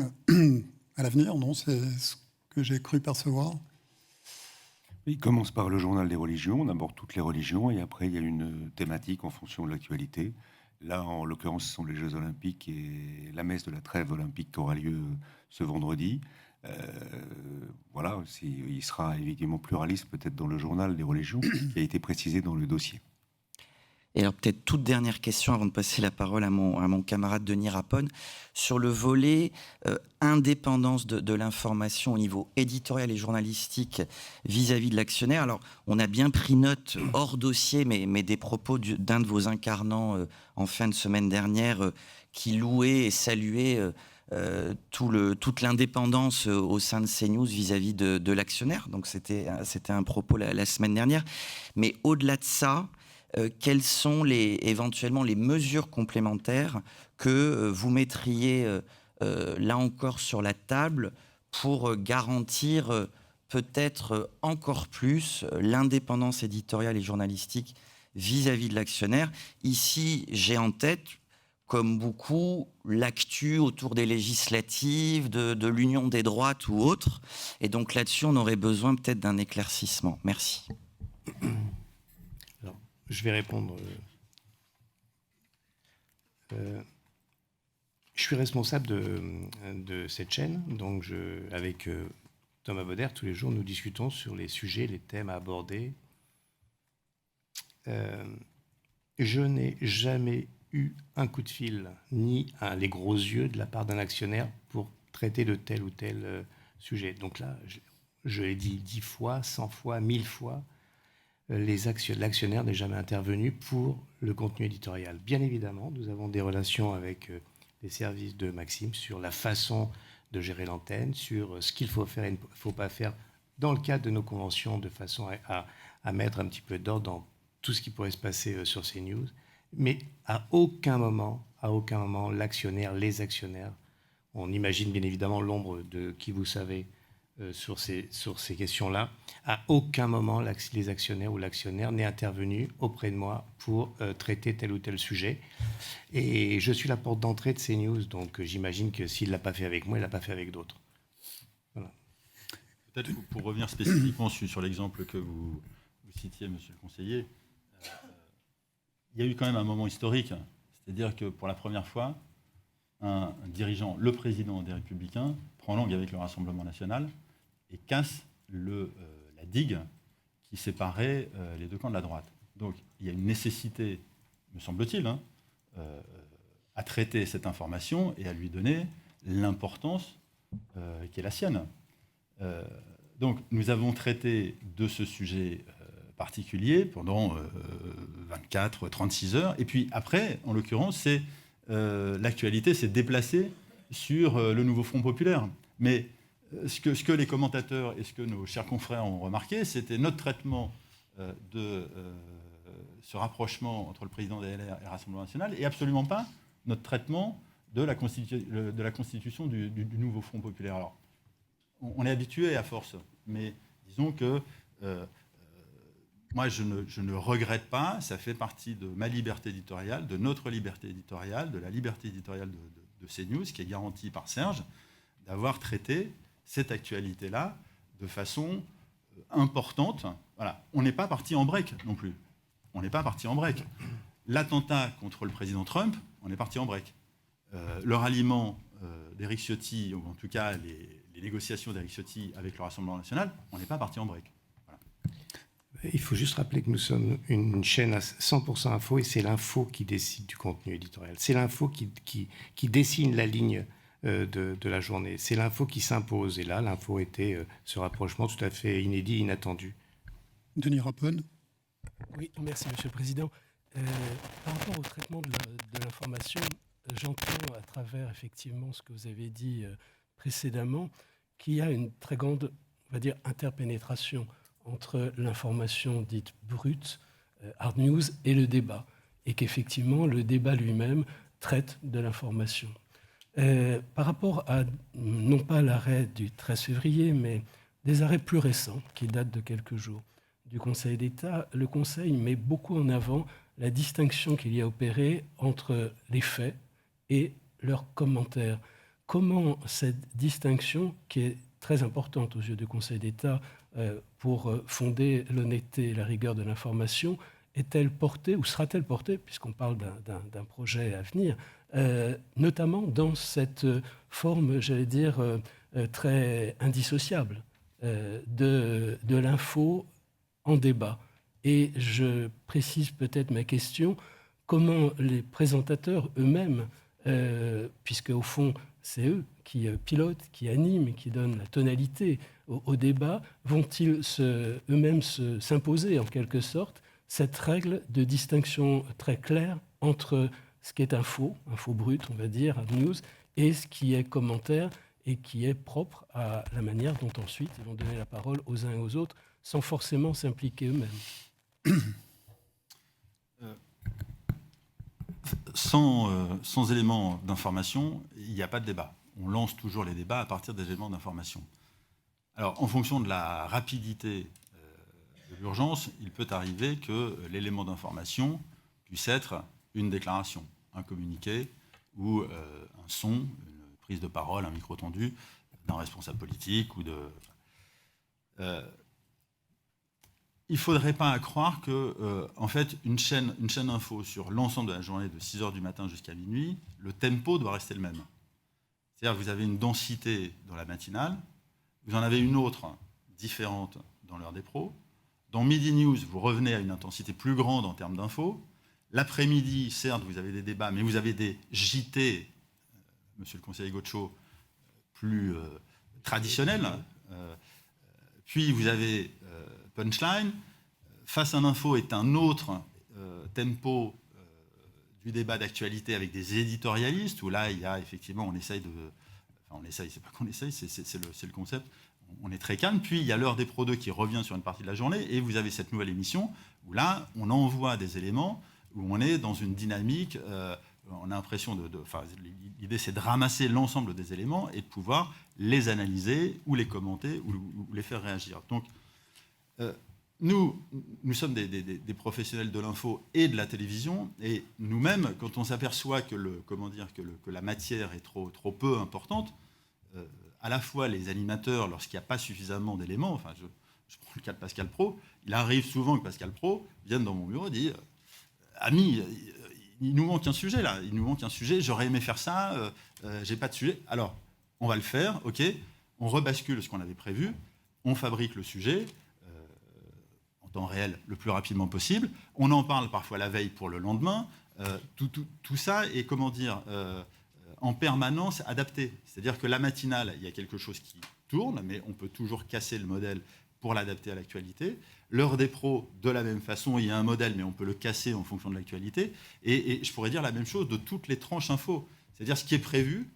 à l'avenir, non? C'est ce que j'ai cru percevoir. Il commence par le journal des religions, on aborde toutes les religions, et après il y a une thématique en fonction de l'actualité. Là, en l'occurrence, ce sont les Jeux Olympiques et la messe de la trêve olympique qui aura lieu ce vendredi. Voilà, il sera évidemment pluraliste peut-être dans le journal des religions, qui a été précisé dans le dossier. Et alors peut-être toute dernière question avant de passer la parole à mon camarade Denis Rapone. Sur le volet indépendance de l'information au niveau éditorial et journalistique vis-à-vis de l'actionnaire. Alors on a bien pris note hors dossier, mais des propos d'un de vos incarnants en fin de semaine dernière qui louait et saluait toute l'indépendance au sein de CNews vis-à-vis de l'actionnaire. Donc c'était un propos la semaine dernière. Mais au-delà de ça, quelles sont éventuellement les mesures complémentaires que vous mettriez là encore sur la table pour garantir peut-être encore plus l'indépendance éditoriale et journalistique vis-à-vis de l'actionnaire? Ici, j'ai en tête, comme beaucoup, l'actu autour des législatives, de l'union des droites ou autres. Et donc là-dessus, on aurait besoin peut-être d'un éclaircissement. Merci. Alors, je vais répondre. Je suis responsable de cette chaîne. Donc, avec Thomas Bauder, tous les jours, nous discutons sur les sujets, les thèmes à aborder. Je n'ai jamais eu un coup de fil, ni les gros yeux de la part d'un actionnaire pour traiter de tel ou tel sujet. Donc là, je l'ai dit 10 fois, 100 fois, 1000 fois, l'actionnaire n'est jamais intervenu pour le contenu éditorial. Bien évidemment, nous avons des relations avec les services de Maxime sur la façon de gérer l'antenne, sur ce qu'il faut faire et ne faut pas faire dans le cadre de nos conventions, de façon à mettre un petit peu d'ordre dans tout ce qui pourrait se passer sur CNews. Mais à aucun moment, l'actionnaire, les actionnaires, on imagine bien évidemment l'ombre de qui vous savez sur ces questions-là, à aucun moment les actionnaires ou l'actionnaire n'est intervenu auprès de moi pour traiter tel ou tel sujet. Et je suis la porte d'entrée de CNews, donc j'imagine que s'il ne l'a pas fait avec moi, il ne l'a pas fait avec d'autres. Voilà. Peut-être pour revenir spécifiquement sur l'exemple que vous citiez, monsieur le conseiller, il y a eu quand même un moment historique, c'est-à-dire que pour la première fois, un dirigeant, le président des Républicains, prend langue avec le Rassemblement national et casse la digue qui séparait les deux camps de la droite. Donc il y a une nécessité, me semble-t-il, à traiter cette information et à lui donner l'importance qui est la sienne. Donc nous avons traité de ce sujet particulier pendant 24, 36 heures, et puis après, en l'occurrence, l'actualité s'est déplacée sur le nouveau Front populaire. Mais ce que les commentateurs et ce que nos chers confrères ont remarqué, c'était notre traitement de ce rapprochement entre le président des LR et le Rassemblement national, et absolument pas notre traitement de la constitution du nouveau Front populaire. Alors, on est habitué à force, mais disons que moi, je ne regrette pas, ça fait partie de ma liberté éditoriale, de notre liberté éditoriale, de la liberté éditoriale de CNews, qui est garantie par Serge, d'avoir traité cette actualité-là de façon importante. Voilà. On n'est pas parti en break non plus. On n'est pas parti en break. L'attentat contre le président Trump, on est parti en break. Le ralliement d'Éric Ciotti, ou en tout cas les négociations d'Éric Ciotti avec le Rassemblement national, on n'est pas parti en break. Il faut juste rappeler que nous sommes une chaîne à 100% info et c'est l'info qui décide du contenu éditorial. C'est l'info qui dessine la ligne de la journée. C'est l'info qui s'impose. Et là, l'info était ce rapprochement tout à fait inédit, inattendu. Denis Rapon. Oui, merci Monsieur le Président. Par rapport au traitement de l'information, j'entends à travers effectivement ce que vous avez dit précédemment qu'il y a une très grande, on va dire, interpénétration entre l'information dite brute, hard news, et le débat. Et qu'effectivement, le débat lui-même traite de l'information. Par rapport à, non pas l'arrêt du 13 février, mais des arrêts plus récents, qui datent de quelques jours, du Conseil d'État, le Conseil met beaucoup en avant la distinction qu'il y a opérée entre les faits et leurs commentaires. Comment cette distinction, qui est très importante aux yeux du Conseil d'État, pour fonder l'honnêteté et la rigueur de l'information, est-elle portée ou sera-t-elle portée, puisqu'on parle d'un projet à venir, notamment dans cette forme, j'allais dire, très indissociable de l'info en débat. Et je précise peut-être ma question, comment les présentateurs eux-mêmes, puisque au fond c'est eux qui pilotent, qui animent, qui donnent la tonalité au débat, vont-ils eux-mêmes s'imposer en quelque sorte cette règle de distinction très claire entre ce qui est info brut, on va dire, news, et ce qui est commentaire et qui est propre à la manière dont ensuite ils vont donner la parole aux uns et aux autres sans forcément s'impliquer eux-mêmes. Sans éléments d'information, il n'y a pas de débat. On lance toujours les débats à partir des éléments d'information. Alors, en fonction de la rapidité de l'urgence, il peut arriver que l'élément d'information puisse être une déclaration, un communiqué ou un son, une prise de parole, un micro tendu d'un responsable politique ou de... il ne faudrait pas croire que, en fait, une chaîne info sur l'ensemble de la journée, de 6h du matin jusqu'à minuit, le tempo doit rester le même. C'est-à-dire que vous avez une densité dans la matinale, vous en avez une autre différente dans l'heure des pros. Dans Midi News, vous revenez à une intensité plus grande en termes d'infos. L'après-midi, certes, vous avez des débats, mais vous avez des JT, monsieur le conseiller Gaucho, plus traditionnels. Puis vous avez Punchline. Face à l'info est un autre tempo du débat d'actualité avec des éditorialistes, où là, il y a effectivement, on essaye, c'est pas qu'on essaye, c'est le concept, on est très calme. Puis il y a l'heure des Pro 2 qui revient sur une partie de la journée, et vous avez cette nouvelle émission, où là, on envoie des éléments, où on est dans une dynamique, on a l'impression l'idée c'est de ramasser l'ensemble des éléments et de pouvoir les analyser, ou les commenter, ou les faire réagir. Donc, nous sommes des professionnels de l'info et de la télévision, et nous-mêmes, quand on s'aperçoit que la matière est trop peu importante, à la fois les animateurs, lorsqu'il n'y a pas suffisamment d'éléments, enfin, je prends le cas de Pascal Praud, il arrive souvent que Pascal Praud vienne dans mon bureau et dise « Ami, il nous manque un sujet là, j'aurais aimé faire ça, j'ai pas de sujet. » Alors, on va le faire, ok, on rebascule ce qu'on avait prévu, on fabrique le sujet, temps réel le plus rapidement possible. On en parle parfois la veille pour le lendemain. Tout ça est, en permanence adapté. C'est-à-dire que la matinale, il y a quelque chose qui tourne, mais on peut toujours casser le modèle pour l'adapter à l'actualité. L'heure des pros, de la même façon, il y a un modèle, mais on peut le casser en fonction de l'actualité. Et je pourrais dire la même chose de toutes les tranches info. C'est-à-dire ce qui est prévu,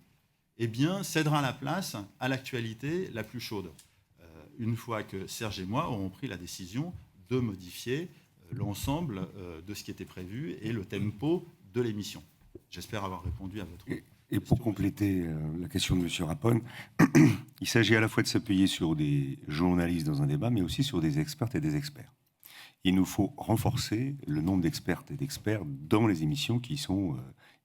eh bien, cédera la place à l'actualité la plus chaude. Une fois que Serge et moi aurons pris la décision de modifier l'ensemble de ce qui était prévu et le tempo de l'émission. J'espère avoir répondu à votre question. Et pour compléter la question de M. Rapone, il s'agit à la fois de s'appuyer sur des journalistes dans un débat, mais aussi sur des expertes et des experts. Il nous faut renforcer le nombre d'expertes et d'experts dans les émissions qui sont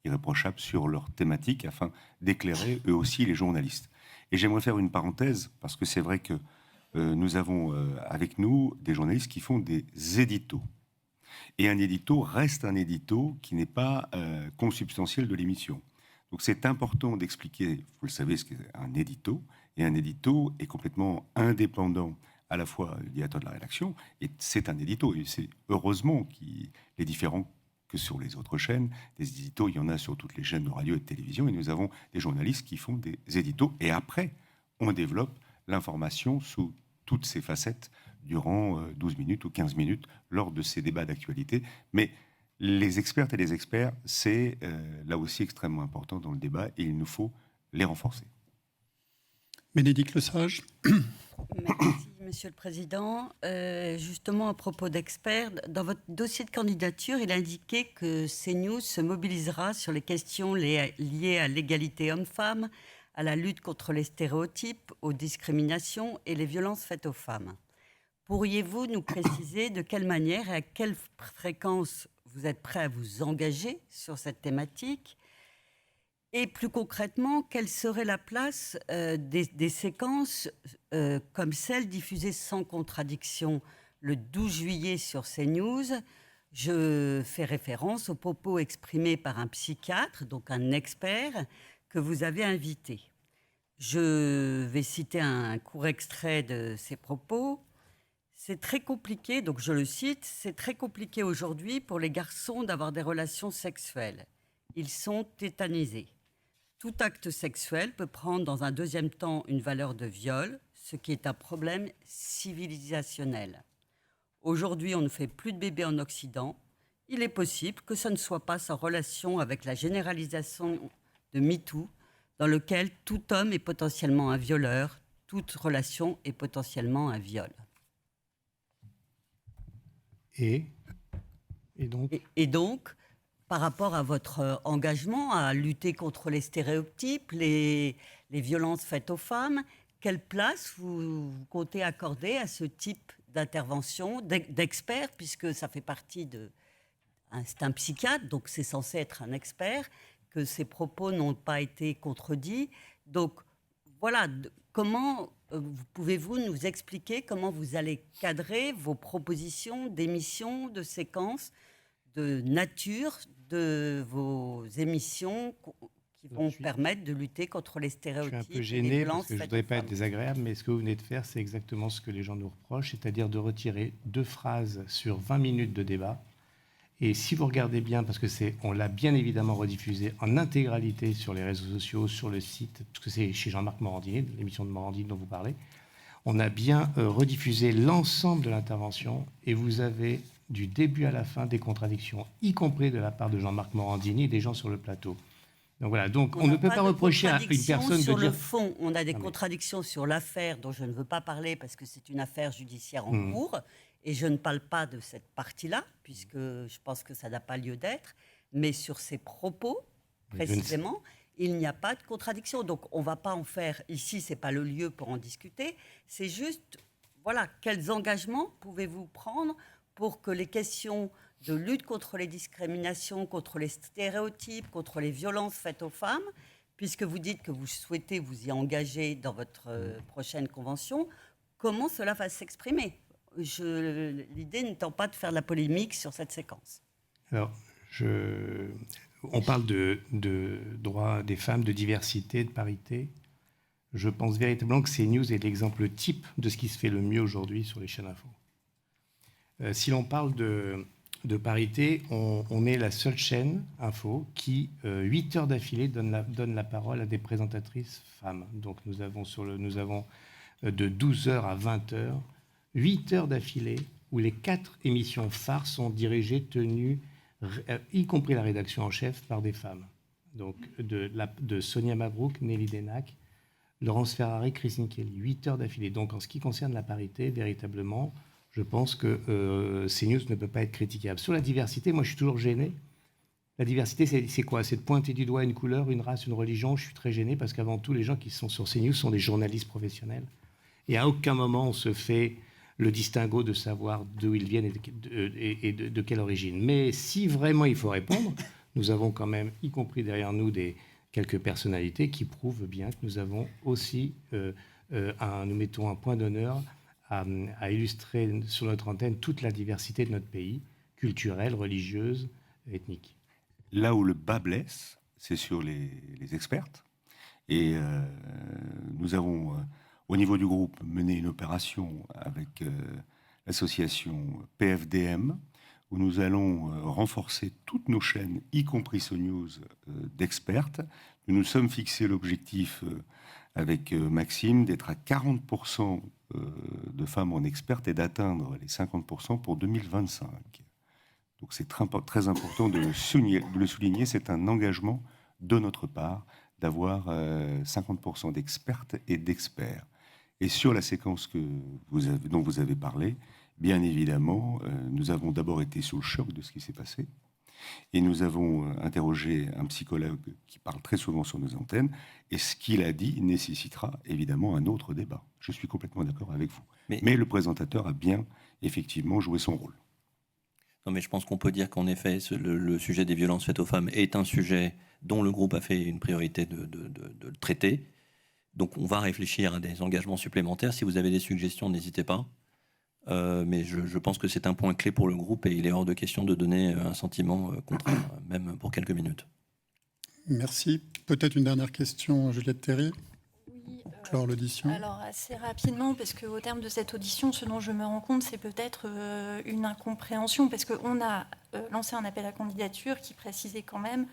irréprochables sur leur thématique afin d'éclairer eux aussi les journalistes. Et j'aimerais faire une parenthèse, parce que c'est vrai que nous avons avec nous des journalistes qui font des éditos. Et un édito reste un édito qui n'est pas consubstantiel de l'émission. Donc c'est important d'expliquer, vous le savez, ce qu'est un édito. Et un édito est complètement indépendant à la fois du directeur de la rédaction, et c'est un édito. Et c'est heureusement qu'il est différent que sur les autres chaînes. Des éditos, il y en a sur toutes les chaînes de radio et de télévision. Et nous avons des journalistes qui font des éditos. Et après, on développe l'information sous toutes ses facettes durant 12 minutes ou 15 minutes lors de ces débats d'actualité. Mais les expertes et les experts, c'est là aussi extrêmement important dans le débat et il nous faut les renforcer. Bénédicte Lesage. Merci, Monsieur le Président. Justement, à propos d'experts, dans votre dossier de candidature, il indiquait que CNews se mobilisera sur les questions liées à l'égalité homme-femme, à la lutte contre les stéréotypes, aux discriminations et les violences faites aux femmes. Pourriez-vous nous préciser de quelle manière et à quelle fréquence vous êtes prêt à vous engager sur cette thématique ? Et plus concrètement, quelle serait la place des séquences comme celle diffusée sans contradiction le 12 juillet sur CNews ? Je fais référence aux propos exprimés par un psychiatre, donc un expert, que vous avez invité. Je vais citer un court extrait de ses propos. C'est très compliqué, donc je le cite, c'est très compliqué aujourd'hui pour les garçons d'avoir des relations sexuelles. Ils sont tétanisés. Tout acte sexuel peut prendre dans un deuxième temps une valeur de viol, ce qui est un problème civilisationnel. Aujourd'hui, on ne fait plus de bébés en Occident. Il est possible que ce ne soit pas sans relation avec la généralisation de MeToo, dans lequel tout homme est potentiellement un violeur, toute relation est potentiellement un viol. Et donc, par rapport à votre engagement à lutter contre les stéréotypes, les violences faites aux femmes, quelle place vous comptez accorder à ce type d'intervention, d'expert, puisque ça fait partie de... C'est un psychiatre, donc c'est censé être un expert, que ses propos n'ont pas été contredits. Donc, voilà, comment pouvez-vous nous expliquer comment vous allez cadrer vos propositions d'émissions, de séquences, de nature de vos émissions qui vont permettre de lutter contre les stéréotypes? Je suis un peu gêné parce que je ne voudrais pas être désagréable, mais ce que vous venez de faire, c'est exactement ce que les gens nous reprochent, c'est-à-dire de retirer 2 phrases sur 20 minutes de débat Et si vous regardez bien, parce que on l'a bien évidemment rediffusé en intégralité sur les réseaux sociaux, sur le site, parce que c'est chez Jean-Marc Morandini, l'émission de Morandini dont vous parlez, on a bien rediffusé l'ensemble de l'intervention et vous avez du début à la fin des contradictions, y compris de la part de Jean-Marc Morandini et des gens sur le plateau. Donc voilà, donc on ne peut pas reprocher à une personne de sur dire... le fond, on a des contradictions sur l'affaire dont je ne veux pas parler parce que c'est une affaire judiciaire en cours et je ne parle pas de cette partie-là puisque je pense que ça n'a pas lieu d'être, mais sur ces propos, précisément, il n'y a pas de contradiction. Donc on ne va pas en faire, ici c'est pas le lieu pour en discuter, c'est juste, voilà, quels engagements pouvez-vous prendre pour que les questions de lutte contre les discriminations, contre les stéréotypes, contre les violences faites aux femmes, puisque vous dites que vous souhaitez vous y engager dans votre prochaine convention, comment cela va s'exprimer ? L'idée n'étant pas de faire de la polémique sur cette séquence. Alors, on parle de droits des femmes, de diversité, de parité. Je pense véritablement que CNews est l'exemple type de ce qui se fait le mieux aujourd'hui sur les chaînes info. Si l'on parle de parité, on est la seule chaîne info qui, 8 heures d'affilée, donne la parole à des présentatrices femmes. Donc nous avons de 12h à 20h, 8 heures d'affilée, où les 4 émissions phares sont dirigées, tenues, y compris la rédaction en chef, par des femmes. Donc de Sonia Mabrouk, Nelly Denac, Laurence Ferrari, Christine Kelly, 8 heures d'affilée. Donc en ce qui concerne la parité, véritablement, je pense que CNews ne peut pas être critiquable. Sur la diversité, moi je suis toujours gêné. La diversité, c'est quoi ? C'est de pointer du doigt une couleur, une race, une religion. Je suis très gêné parce qu'avant tout, les gens qui sont sur CNews sont des journalistes professionnels. Et à aucun moment on se fait le distinguo de savoir d'où ils viennent et de quelle origine. Mais si vraiment il faut répondre, nous avons quand même, y compris derrière nous, quelques personnalités qui prouvent bien que nous avons aussi, nous mettons un point d'honneur à illustrer sur notre antenne toute la diversité de notre pays, culturelle, religieuse, ethnique. Là où le bas blesse, c'est sur les expertes. Et nous avons, au niveau du groupe, mené une opération avec l'association PFDM, où nous allons renforcer toutes nos chaînes, y compris CNews, d'expertes. Nous nous sommes fixés l'objectif avec Maxime d'être à 40% de femmes en expertes et d'atteindre les 50% pour 2025. Donc c'est très important de le souligner, c'est un engagement de notre part d'avoir 50% d'expertes et d'experts. Et sur la séquence dont vous avez parlé, bien évidemment, nous avons d'abord été sous le choc de ce qui s'est passé. Et nous avons interrogé un psychologue qui parle très souvent sur nos antennes. Et ce qu'il a dit nécessitera évidemment un autre débat. Je suis complètement d'accord avec vous. Mais le présentateur a bien, effectivement, joué son rôle. Non, mais je pense qu'on peut dire qu'en effet, le sujet des violences faites aux femmes est un sujet dont le groupe a fait une priorité de le traiter. Donc on va réfléchir à des engagements supplémentaires. Si vous avez des suggestions, n'hésitez pas. Mais je pense que c'est un point clé pour le groupe et il est hors de question de donner un sentiment contraire, même pour quelques minutes. Merci. Peut-être une dernière question, Juliette Théry. Oui, clore l'audition. Alors assez rapidement, parce qu'au terme de cette audition, ce dont je me rends compte, c'est peut-être une incompréhension, parce qu'on a lancé un appel à candidature qui précisait quand même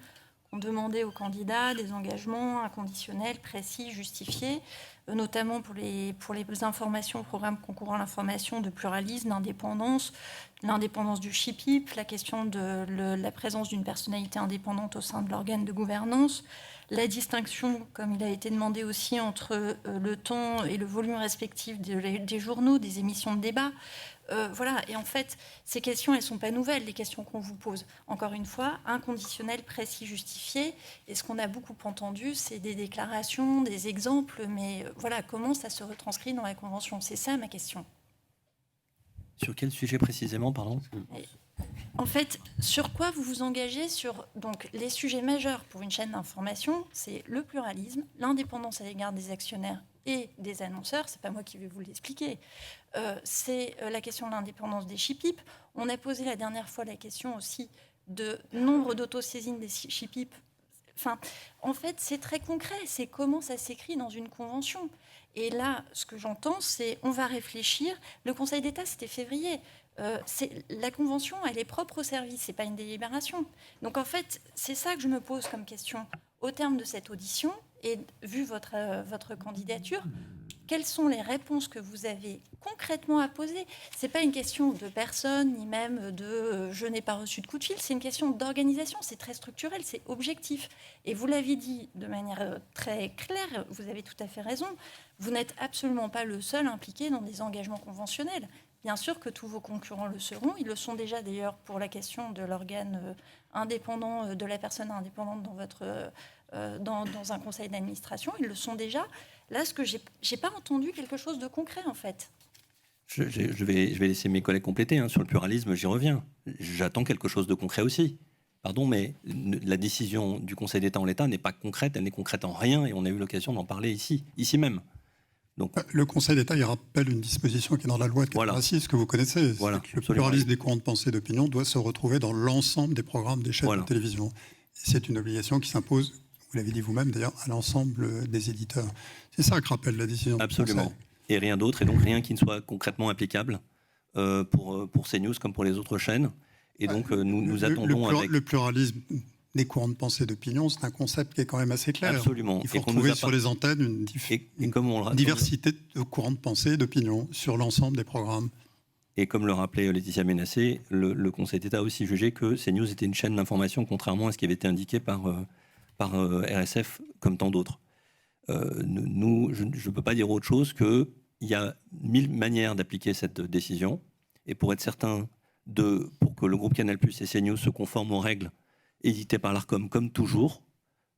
qu'on demandait aux candidats des engagements inconditionnels, précis, justifiés, notamment pour les informations, programmes concourant à l'information, de pluralisme, d'indépendance, l'indépendance du CHIPIP, la question de la présence d'une personnalité indépendante au sein de l'organe de gouvernance, la distinction, comme il a été demandé aussi, entre le temps et le volume respectif des journaux, des émissions de débat. Voilà, et en fait, ces questions, elles ne sont pas nouvelles, les questions qu'on vous pose. Encore une fois, inconditionnel, précis, justifié. Et ce qu'on a beaucoup entendu, c'est des déclarations, des exemples, mais voilà, comment ça se retranscrit dans la Convention ? C'est ça ma question. Sur quel sujet précisément, pardon ? En fait, sur quoi vous vous engagez sur donc, les sujets majeurs pour une chaîne d'information ? C'est le pluralisme, l'indépendance à l'égard des actionnaires et des annonceurs, c'est pas moi qui vais vous l'expliquer, c'est la question de l'indépendance des CHIPIP. On a posé la dernière fois la question aussi de nombre d'autosaisines des CHIPIP. Enfin, en fait, c'est très concret, c'est comment ça s'écrit dans une convention. Et là, ce que j'entends, c'est on va réfléchir. Le Conseil d'État, c'était février. La convention, elle est propre au service, c'est pas une délibération. Donc en fait, c'est ça que je me pose comme question. Au terme de cette audition, et vu votre candidature, quelles sont les réponses que vous avez concrètement à poser? C'est pas une question de personne, ni même de je n'ai pas reçu de coup de fil, c'est une question d'organisation, c'est très structurel, c'est objectif. Et vous l'avez dit de manière très claire, vous avez tout à fait raison, vous n'êtes absolument pas le seul impliqué dans des engagements conventionnels. Bien sûr que tous vos concurrents le seront. Ils le sont déjà d'ailleurs pour la question de l'organe indépendant, de la personne indépendante dans un conseil d'administration. Ils le sont déjà. Là, ce que j'ai pas entendu quelque chose de concret en fait. Je vais laisser mes collègues compléter. Sur le pluralisme, j'y reviens. J'attends quelque chose de concret aussi. Pardon, mais la décision du Conseil d'État en l'état n'est pas concrète. Elle n'est concrète en rien et on a eu l'occasion d'en parler ici même. Donc, le Conseil d'État, il rappelle une disposition qui est dans la loi de 86, que vous connaissez. Voilà, le pluralisme des courants de pensée et d'opinion doit se retrouver dans l'ensemble des programmes des chaînes de télévision. Et c'est une obligation qui s'impose, vous l'avez dit vous-même d'ailleurs, à l'ensemble des éditeurs. C'est ça que rappelle la décision. Absolument. Et rien d'autre, et donc rien qui ne soit concrètement applicable pour CNews comme pour les autres chaînes. Et donc nous attendons le pluralisme des courants de pensée et d'opinion, c'est un concept qui est quand même assez clair. Absolument. Il faut retrouver sur les antennes une diversité de courants de pensée et d'opinion sur l'ensemble des programmes. Et comme le rappelait Laetitia Ménassé, le Conseil d'État a aussi jugé que CNews était une chaîne d'information, contrairement à ce qui avait été indiqué par RSF, comme tant d'autres. Je ne peux pas dire autre chose qu'il y a 1000 manières d'appliquer cette décision. Et pour être certain, pour que le groupe Canal+ et CNews se conforment aux règles édité par l'ARCOM comme toujours,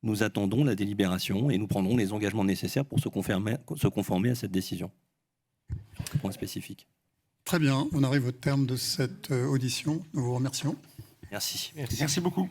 nous attendons la délibération et nous prendrons les engagements nécessaires pour se conformer à cette décision. Point spécifique. Très bien, on arrive au terme de cette audition. Nous vous remercions. Merci. Merci beaucoup.